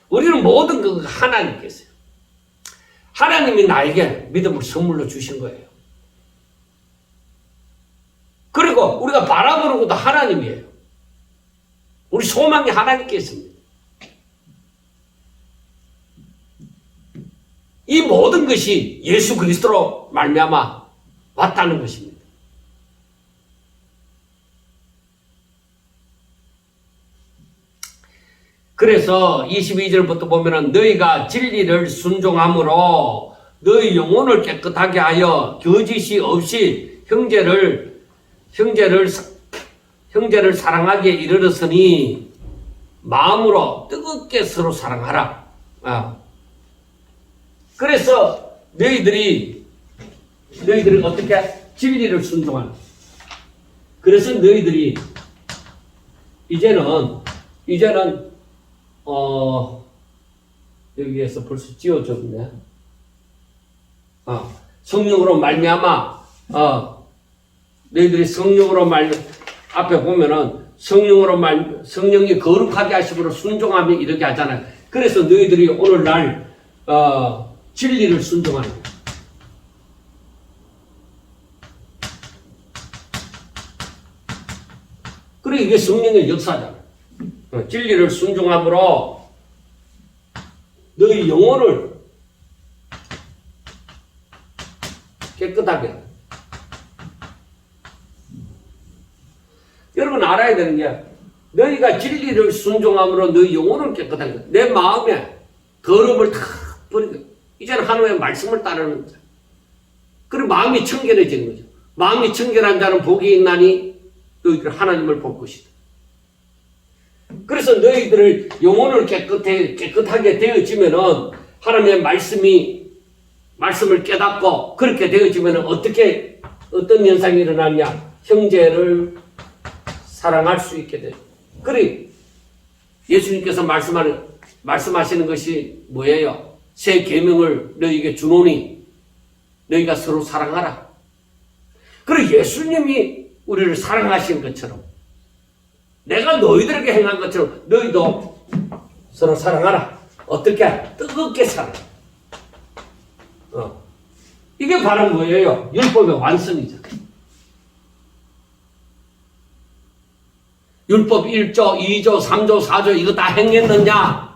우리는 모든 거 하나님께서요. 하나님이 나에게 믿음을 선물로 주신 거예요. 그리고 우리가 바라보는 것도 하나님이에요. 우리 소망이 하나님께 있습니다. 이 모든 것이 예수 그리스도로 말미암아 왔다는 것입니다. 그래서 22절부터 보면은 너희가 진리를 순종함으로 너희 영혼을 깨끗하게 하여 거짓이 없이 형제를 사랑하기에 이르렀으니 마음으로 뜨겁게 서로 사랑하라. 그래서 너희들이 어떻게 진리를 순종하는. 그래서 너희들이 이제는 여기에서 벌써 지워졌네. 성령으로 말미암아 너희들이 성령으로 앞에 보면은 성령이 거룩하게 하심으로 순종하며 이렇게 하잖아요. 그래서 너희들이 오늘날 진리를 순종하는 거예요. 그래 이게 성령의 역사잖아요. 진리를 순종함으로 너희 영혼을 깨끗하게 하라. 여러분 알아야 되는 게 너희가 진리를 순종함으로 너희 영혼을 깨끗하게 하라. 내 마음에 더러움을 다 버리고 이제는 하나님의 말씀을 따르는 거죠. 그리고 마음이 청결해지는 거죠. 마음이 청결한 자는 복이 있나니 너희들 하나님을 볼 것이다. 그래서 너희들을 영혼을 깨끗하게 되어지면은 하나님의 말씀을 깨닫고 그렇게 되어지면은 어떤 현상이 일어나냐? 형제를 사랑할 수 있게 돼요. 그래 예수님께서 말씀하시는 것이 뭐예요? 새 계명을 너희에게 주노니 너희가 서로 사랑하라. 그리고 예수님이 우리를 사랑하신 것처럼 내가 너희들에게 행한 것처럼 너희도 서로 사랑하라. 어떻게? 뜨겁게 사랑하라. 이게 바로 뭐예요? 율법의 완성이죠. 율법 1조, 2조, 3조, 4조 이거 다 행했느냐?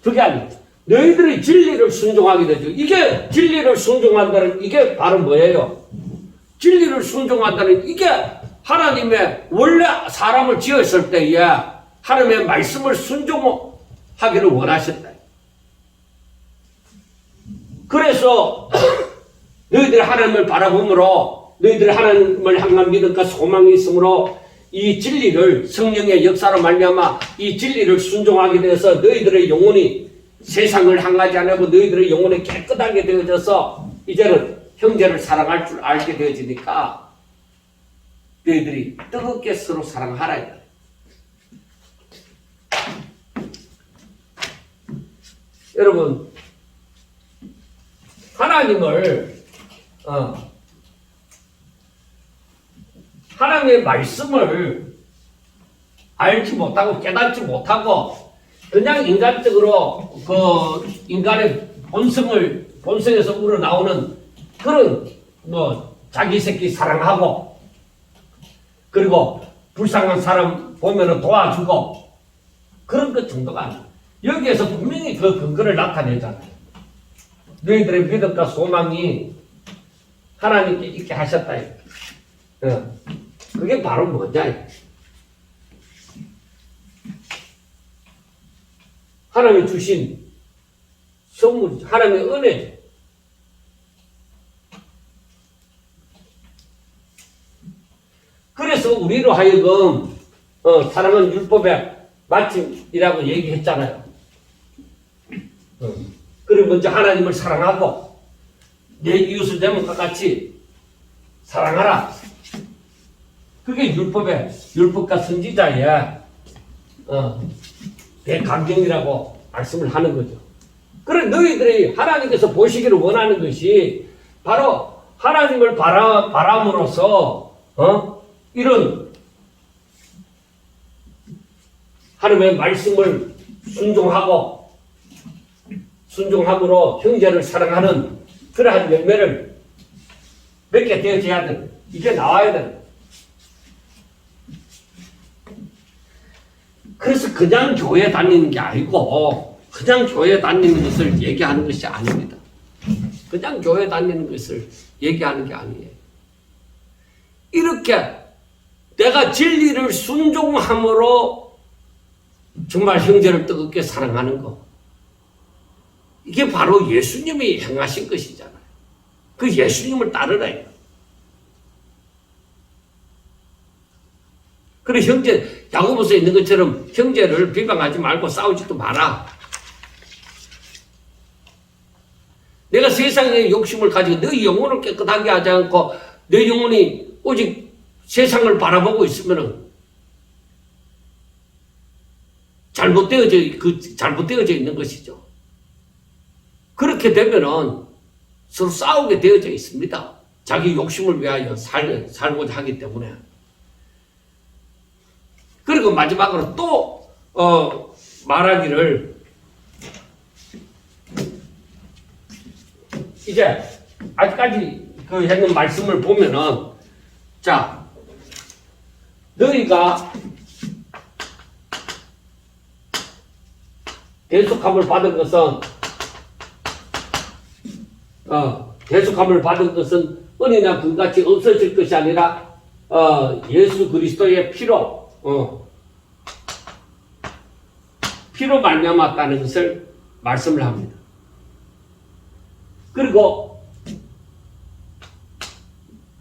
그게 아니죠. 너희들이 진리를 순종하게 되죠. 이게 진리를 순종한다는 이게 바로 뭐예요? 진리를 순종한다는 이게 하나님의 원래 사람을 지었을 때에 하나님의 말씀을 순종하기를 원하셨다. 그래서 너희들이 하나님을 바라보므로 너희들이 하나님을 향한 믿음과 소망이 있으므로 이 진리를 성령의 역사로 말미암아 이 진리를 순종하게 되어서 너희들의 영혼이 세상을 향하지 않고 너희들의 영혼이 깨끗하게 되어져서 이제는 형제를 사랑할 줄 알게 되어지니까 너희들이 뜨겁게 서로 사랑하라. 여러분, 하나님을 하나님의 말씀을 알지 못하고 깨닫지 못하고 그냥 인간적으로 그 인간의 본성에서 우러나오는 그런 자기 새끼 사랑하고 그리고 불쌍한 사람 보면은 도와주고 그런 것 정도가 아니야. 여기에서 분명히 그 근거를 나타내잖아요. 너희들의 믿음과 소망이 하나님께 있게 하셨다. 그게 바로 뭐냐? 하나님이 주신 선물, 하나님의 은혜죠. 그래서 우리로 하여금 사랑은 율법의 마침이라고 얘기했잖아요. 그리고 먼저 하나님을 사랑하고 내 이웃을 내 몸과 같이 사랑하라. 그게 율법과 선지자의 대강경이라고 말씀을 하는 거죠. 그래 너희들이 하나님께서 보시기를 원하는 것이 바로 하나님을 바람으로써 이런 하나님의 말씀을 순종함으로 형제를 사랑하는 그러한 열매를 맺게 되어져야 되는 이게 나와야 되는. 그래서 그냥 교회 다니는 게 아니고 그냥 교회 다니는 것을 얘기하는 것이 아닙니다. 그냥 교회 다니는 것을 얘기하는 게 아니에요. 이렇게 내가 진리를 순종함으로 정말 형제를 뜨겁게 사랑하는 거. 이게 바로 예수님이 행하신 것이잖아요. 그 예수님을 따르라. 그래 형제 야고보서에 있는 것처럼 형제를 비방하지 말고 싸우지도 마라. 내가 세상의 욕심을 가지고 너희 영혼을 깨끗하게 하지 않고 내 영혼이 오직 세상을 바라보고 있으면은 잘못되어져 있는 것이죠. 그렇게 되면은 서로 싸우게 되어져 있습니다. 자기 욕심을 위하여 살고자 하기 때문에. 그리고 마지막으로 또 말하기를 이제 아직까지 그 했는 말씀을 보면은 자 너희가 대속함을 받은 것은 은혜나 금같이 없어질 것이 아니라 예수 그리스도의 피로 말미암았다는 것을 말씀을 합니다. 그리고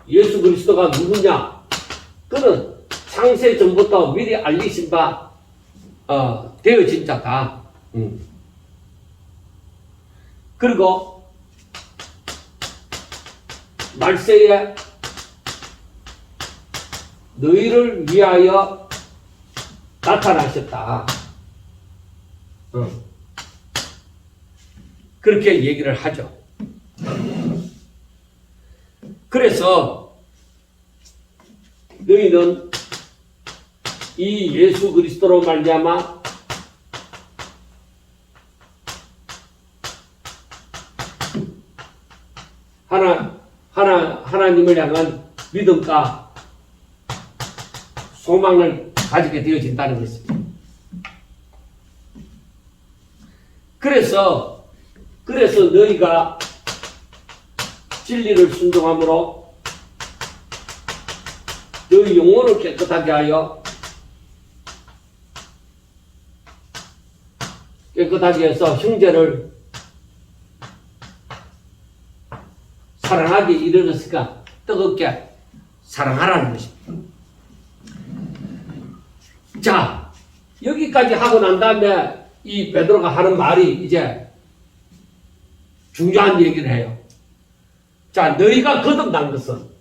예수 그리스도가 누구냐? 그는 창세 전부터 미리 알리신 바 되어진 자다. 그리고 말세에 너희를 위하여 나타나셨다. 그렇게 얘기를 하죠. 그래서 너희는 이 예수 그리스도로 말미암아 하나님을 향한 믿음과 소망을 가지게 되어진다는 것입니다. 그래서 너희가 진리를 순종함으로 너희 영혼을 깨끗하게 하여 깨끗하게 해서 형제를 사랑하게 이르렀으니까 뜨겁게 사랑하라는 것입니다. 자, 여기까지 하고 난 다음에 이 베드로가 하는 말이 이제 중요한 얘기를 해요. 자, 너희가 거듭난 것은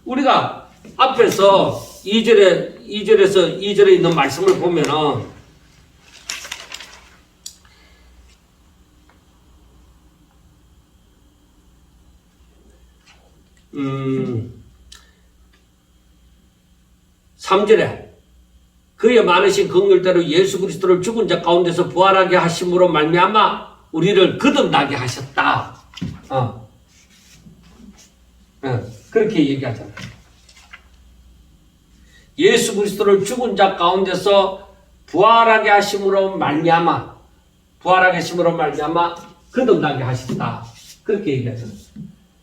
우리가 앞에서 2절에 있는 말씀을 보면은 음, 3절에 그의 많으신 긍휼대로 예수 그리스도를 죽은 자 가운데서 부활하게 하심으로 말미암아 우리를 거듭나게 하셨다. 그렇게 얘기하잖아요. 예수 그리스도를 죽은 자 가운데서 부활하게 하심으로 말미암아 거듭나게 하셨다. 그렇게 얘기하잖아요.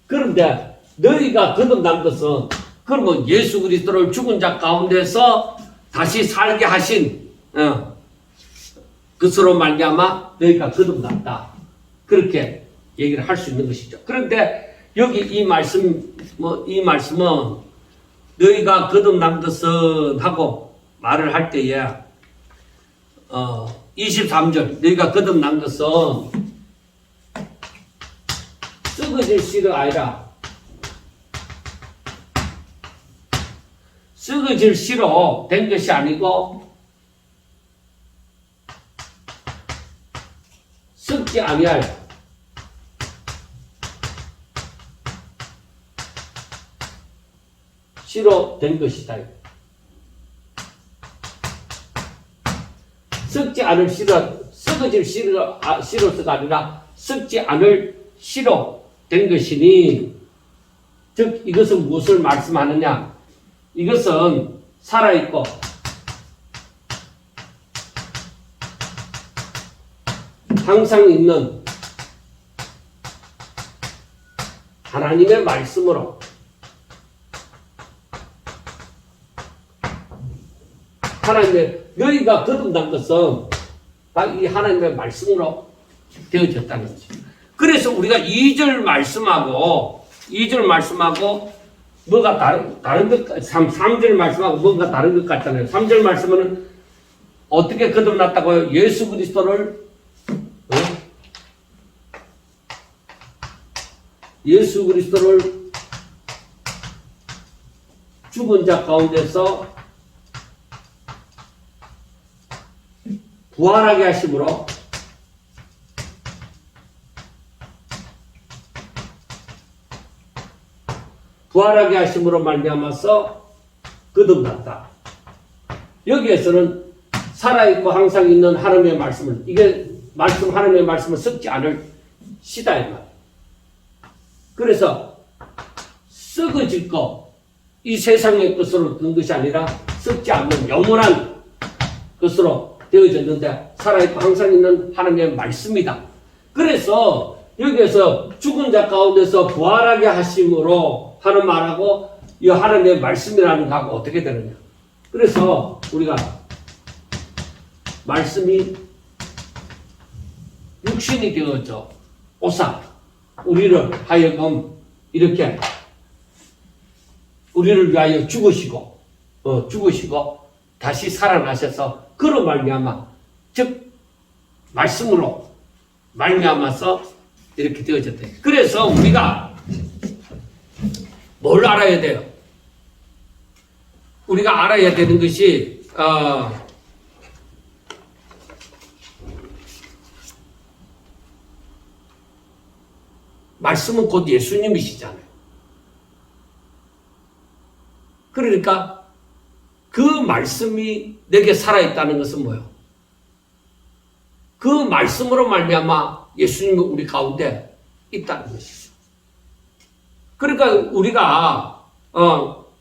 그런데 너희가 거듭난 것은 그러면 예수 그리스도를 죽은 자 가운데서 다시 살게 하신 그것으로 말미암아 너희가 거듭났다. 그렇게 얘기를 할 수 있는 것이죠. 그런데 여기 이 말씀은 너희가 거듭난 것은 하고 말을 할 때에 23절 너희가 거듭난 것은 썩어질 씨가 아니라 썩어질 씨로 된 것이 아니고 썩지 아니하여 씨로 된 것이다. 썩지 않을 씨로, 썩어질 씨로서가 아니라 썩지 않을 씨로 된 것이니, 즉 이것은 무엇을 말씀하느냐? 이것은 살아있고 항상 있는 하나님의 말씀으로 하나님의 너희가 거듭난 것은 다 이 하나님의 말씀으로 되어졌다는 거죠. 그래서 우리가 2절 말씀하고 뭐가 다른 것, 3절 말씀하고 뭔가 다른 것 같잖아요. 3절 말씀은 어떻게 거듭났다고요? 예수 그리스도를 죽은 자 가운데서 부활하게 하심으로 말미암아서 거듭났다. 여기에서는 살아있고 항상 있는 하나님의 말씀을 하나님의 말씀을 썩지 않을 시다 이 말. 그래서 썩어질 것, 이 세상의 것으로 된 것이 아니라 썩지 않는 영원한 것으로 되어졌는데 살아있고 항상 있는 하나님의 말씀이다. 그래서 여기에서 죽은 자 가운데서 부활하게 하심으로 하는 말하고 이 하나님의 말씀이라는 거하고 어떻게 되느냐. 그래서 우리가 말씀이 육신이 되어져 오사 우리를 하여금 이렇게 우리를 위하여 죽으시고 다시 살아나셔서 그로 말미암아 즉 말씀으로 말미암아서 이렇게 되어졌대. 그래서 우리가 뭘 알아야 돼요? 우리가 알아야 되는 것이 말씀은 곧 예수님이시잖아요. 그러니까 그 말씀이 내게 살아있다는 것은 뭐예요? 그 말씀으로 말미암아 예수님이 우리 가운데 있다는 것이죠. 그러니까 우리가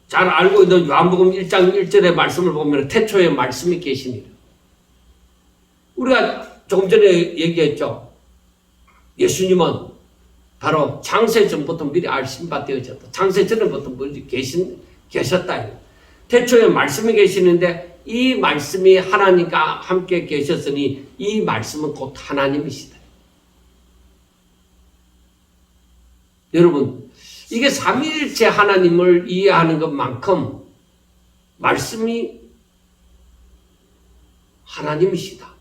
잘 알고 있는 요한복음 1장 1절의 말씀을 보면 태초에 말씀이 계시니라. 우리가 조금 전에 얘기했죠. 예수님은 바로 창세 전부터 미리 알심 바 되어졌다. 창세 전부터 미리 계셨다. 태초에 말씀이 계시는데 이 말씀이 하나님과 함께 계셨으니 이 말씀은 곧 하나님이시다. 여러분, 이게 삼위일체 하나님을 이해하는 것만큼 말씀이 하나님이시다.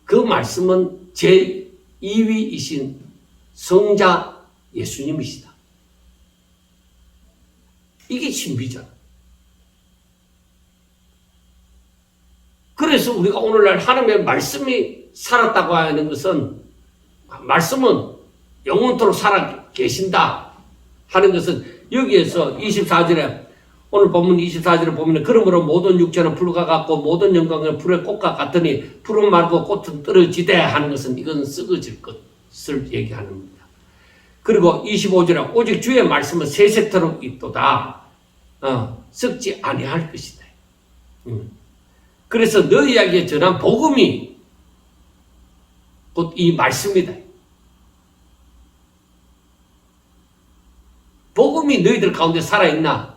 그 말씀은 제2위이신 성자 예수님이시다. 이게 신비잖아. 그래서 우리가 오늘날 하나님의 말씀이 살았다고 하는 것은, 말씀은 영원토록 살아 계신다 하는 것은 여기에서 24절에, 오늘 본문 24절에 보면, 그러므로 모든 육체는 풀과 같고 모든 영광은 풀의 꽃과 같으니 풀은 말고 꽃은 떨어지되 하는 것은 이건 썩어질 것을 얘기하는 겁니다. 그리고 25절에 오직 주의 말씀은 세세토록 있도다. 썩지 아니할 것이다. 그래서 너희에게 전한 복음이 곧 이 말씀이다. 복음이 너희들 가운데 살아있나?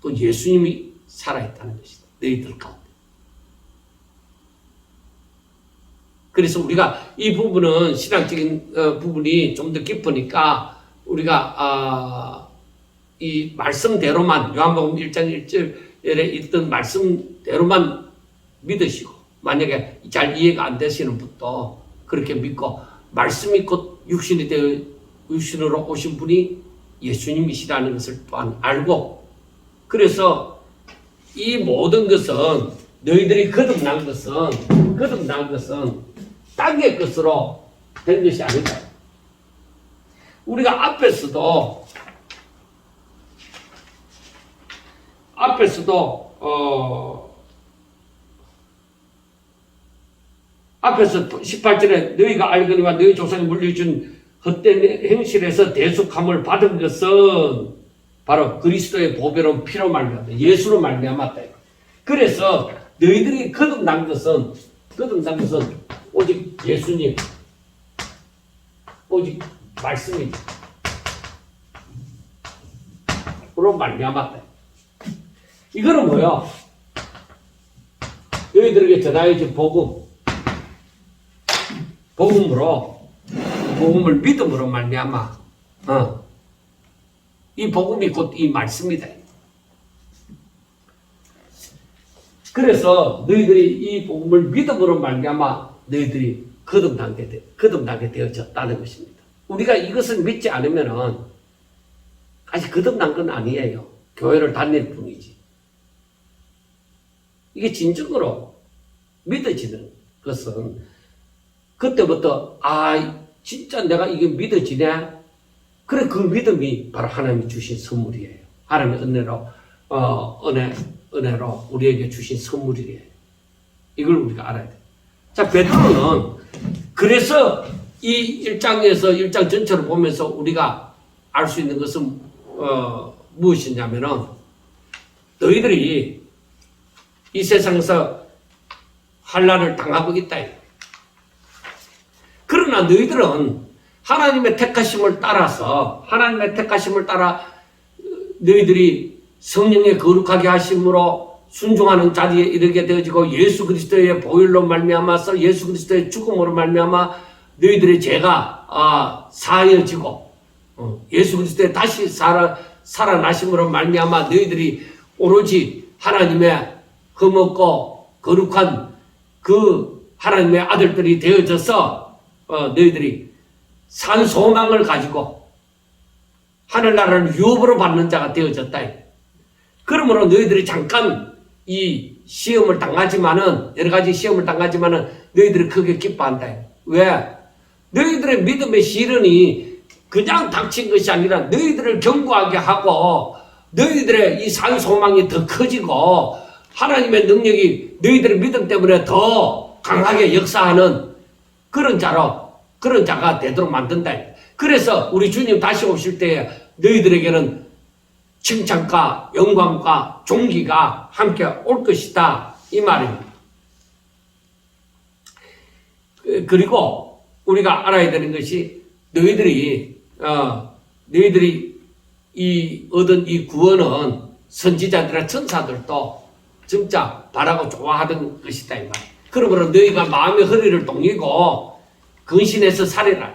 또 예수님이 살아있다는 것이다. 너희들 가운데. 그래서 우리가 이 부분은 신앙적인 부분이 좀 더 깊으니까 우리가 이 말씀대로만, 요한복음 1장 1절에 있던 말씀대로만 믿으시고, 만약에 잘 이해가 안 되시는 분도 그렇게 믿고, 말씀이 곧 육신으로 오신 분이 예수님이시라는 것을 또한 알고, 그래서 이 모든 것은 너희들이 거듭난 것은 땅의 것으로 된 것이 아니다. 우리가 앞에서도 18절에 너희가 알거니와 너희 조상이 물려준 헛된 행실에서 대속함을 받은 것은 바로 그리스도의 보배로운 피로 말미암아, 예수로 말미암았다. 그래서 너희들이 거듭난 것은 오직 예수님, 오직 말씀이 로 말미암았다. 이거는 뭐야? 너희들에게 전하여진 복음을 믿음으로 말미암아. 이 복음이 곧 이 말씀이다. 그래서 너희들이 이 복음을 믿음으로 말미암아 너희들이 거듭나게 되어졌다는 것입니다. 우리가 이것을 믿지 않으면은 아직 거듭난 건 아니에요. 교회를 다닐 뿐이지. 이게 진정으로 믿어지는 것은 그때부터 진짜 내가 이게 믿어지네. 그래, 그 믿음이 바로 하나님이 주신 선물이에요. 하나님의 은혜로 우리에게 주신 선물이에요. 이걸 우리가 알아야 돼요. 자, 베드로는 그래서 이 1장에서 1장 전체를 보면서 우리가 알 수 있는 것은 무엇이냐면은, 너희들이 이 세상에서 환난을 당하고 있다. 그러나 너희들은 하나님의 택하심을 따라 너희들이 성령의 거룩하게 하심으로 순종하는 자리에 이르게 되어지고, 예수 그리스도의 보혈로 말미암아서 예수 그리스도의 죽음으로 말미암아 너희들의 죄가 사하여지고, 예수 그리스도의 다시 살아나심으로 말미암아 너희들이 오로지 하나님의 흠없고 거룩한 그 하나님의 아들들이 되어져서 너희들이 산 소망을 가지고 하늘나라를 유업으로 받는 자가 되어졌다. 그러므로 너희들이 잠깐 이 시험을 당하지만은, 여러 가지 시험을 당하지만은 너희들이 크게 기뻐한다. 왜? 너희들의 믿음의 시련이 그냥 닥친 것이 아니라 너희들을 견고하게 하고 너희들의 이 산 소망이 더 커지고 하나님의 능력이 너희들의 믿음 때문에 더 강하게 역사하는 그런 자가 되도록 만든다. 그래서 우리 주님 다시 오실 때에 너희들에게는 칭찬과 영광과 존귀가 함께 올 것이다, 이 말입니다. 그리고 우리가 알아야 되는 것이 너희들이 이 얻은 이 구원은 선지자들과 천사들도 진짜 바라고 좋아하던 것이다 이 말. 그러므로 너희가 마음의 허리를 동이고 근신해서 살아라.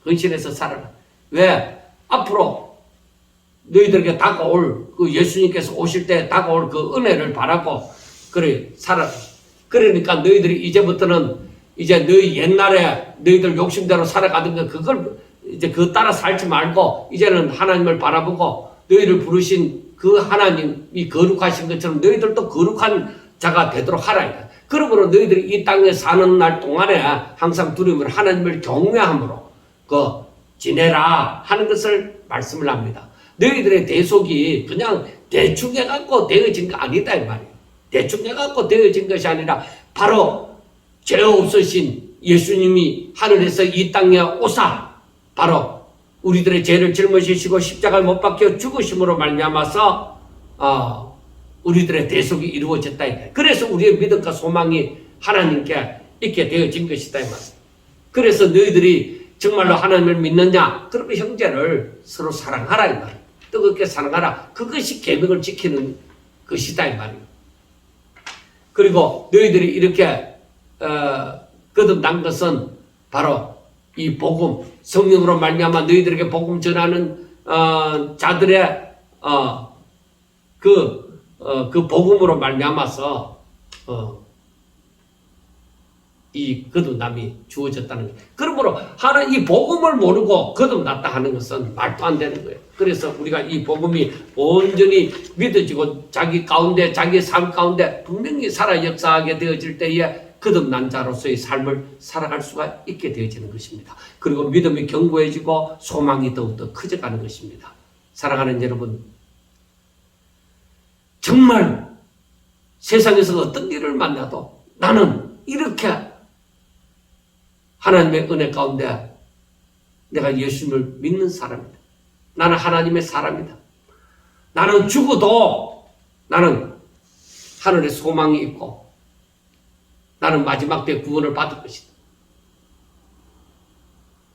근신해서 살아라. 왜? 앞으로 너희들에게 다가올 그 예수님께서 오실 때 다가올 그 은혜를 바라고 그래 살아라. 그러니까 너희들이 이제부터는 이제 너희 옛날에 너희들 욕심대로 살아가던 거 그걸 이제 그 따라 살지 말고 이제는 하나님을 바라보고 너희를 부르신 그 하나님이 거룩하신 것처럼 너희들도 거룩한 자가 되도록 하라. 그러므로 너희들이 이 땅에 사는 날 동안에 항상 두려움으로 하나님을 경외함으로 지내라 하는 것을 말씀을 합니다. 너희들의 대속이 그냥 대충 해갖고 되어진 거 아니다 이 말이에요. 대충 해갖고 되어진 것이 아니라 바로 죄 없으신 예수님이 하늘에서 이 땅에 오사 바로 우리들의 죄를 짊어지시고 십자가를 못 박혀 죽으심으로 말미암아서 우리들의 대속이 이루어졌다. 그래서 우리의 믿음과 소망이 하나님께 있게 되어진 것이다 이 말이에요. 그래서 너희들이 정말로 하나님을 믿느냐? 그러면 형제를 서로 사랑하라 이 말이에요. 뜨겁게 사랑하라. 그것이 계명을 지키는 것이다 이 말이에요. 그리고 너희들이 이렇게 거듭난 것은 바로 이 복음, 성령으로 말미암아 너희들에게 복음 전하는 자들의 그 복음으로 말미암아서 이 거듭남이 주어졌다는 거예요. 그러므로 이 복음을 모르고 거듭났다 하는 것은 말도 안 되는 거예요. 그래서 우리가 이 복음이 온전히 믿어지고 자기 가운데 자기의 삶 가운데 분명히 살아 역사하게 되어질 때에 거듭난 자로서의 삶을 살아갈 수가 있게 되어지는 것입니다. 그리고 믿음이 견고해지고 소망이 더욱더 커져가는 것입니다. 사랑하는 여러분, 정말 세상에서 어떤 일을 만나도 나는 이렇게 하나님의 은혜 가운데 내가 예수님을 믿는 사람이다. 나는 하나님의 사람이다. 나는 죽어도 나는 하늘에 소망이 있고 나는 마지막 때 구원을 받을 것이다.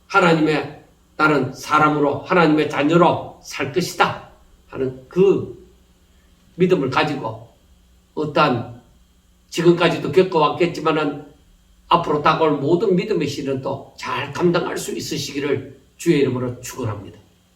하나님의 나는 사람으로 하나님의 자녀로 살 것이다 하는 그 믿음을 가지고 어떠한 지금까지도 겪어왔겠지만은 앞으로 다가올 모든 믿음의 시련도 잘 감당할 수 있으시기를 주의 이름으로 축원합니다.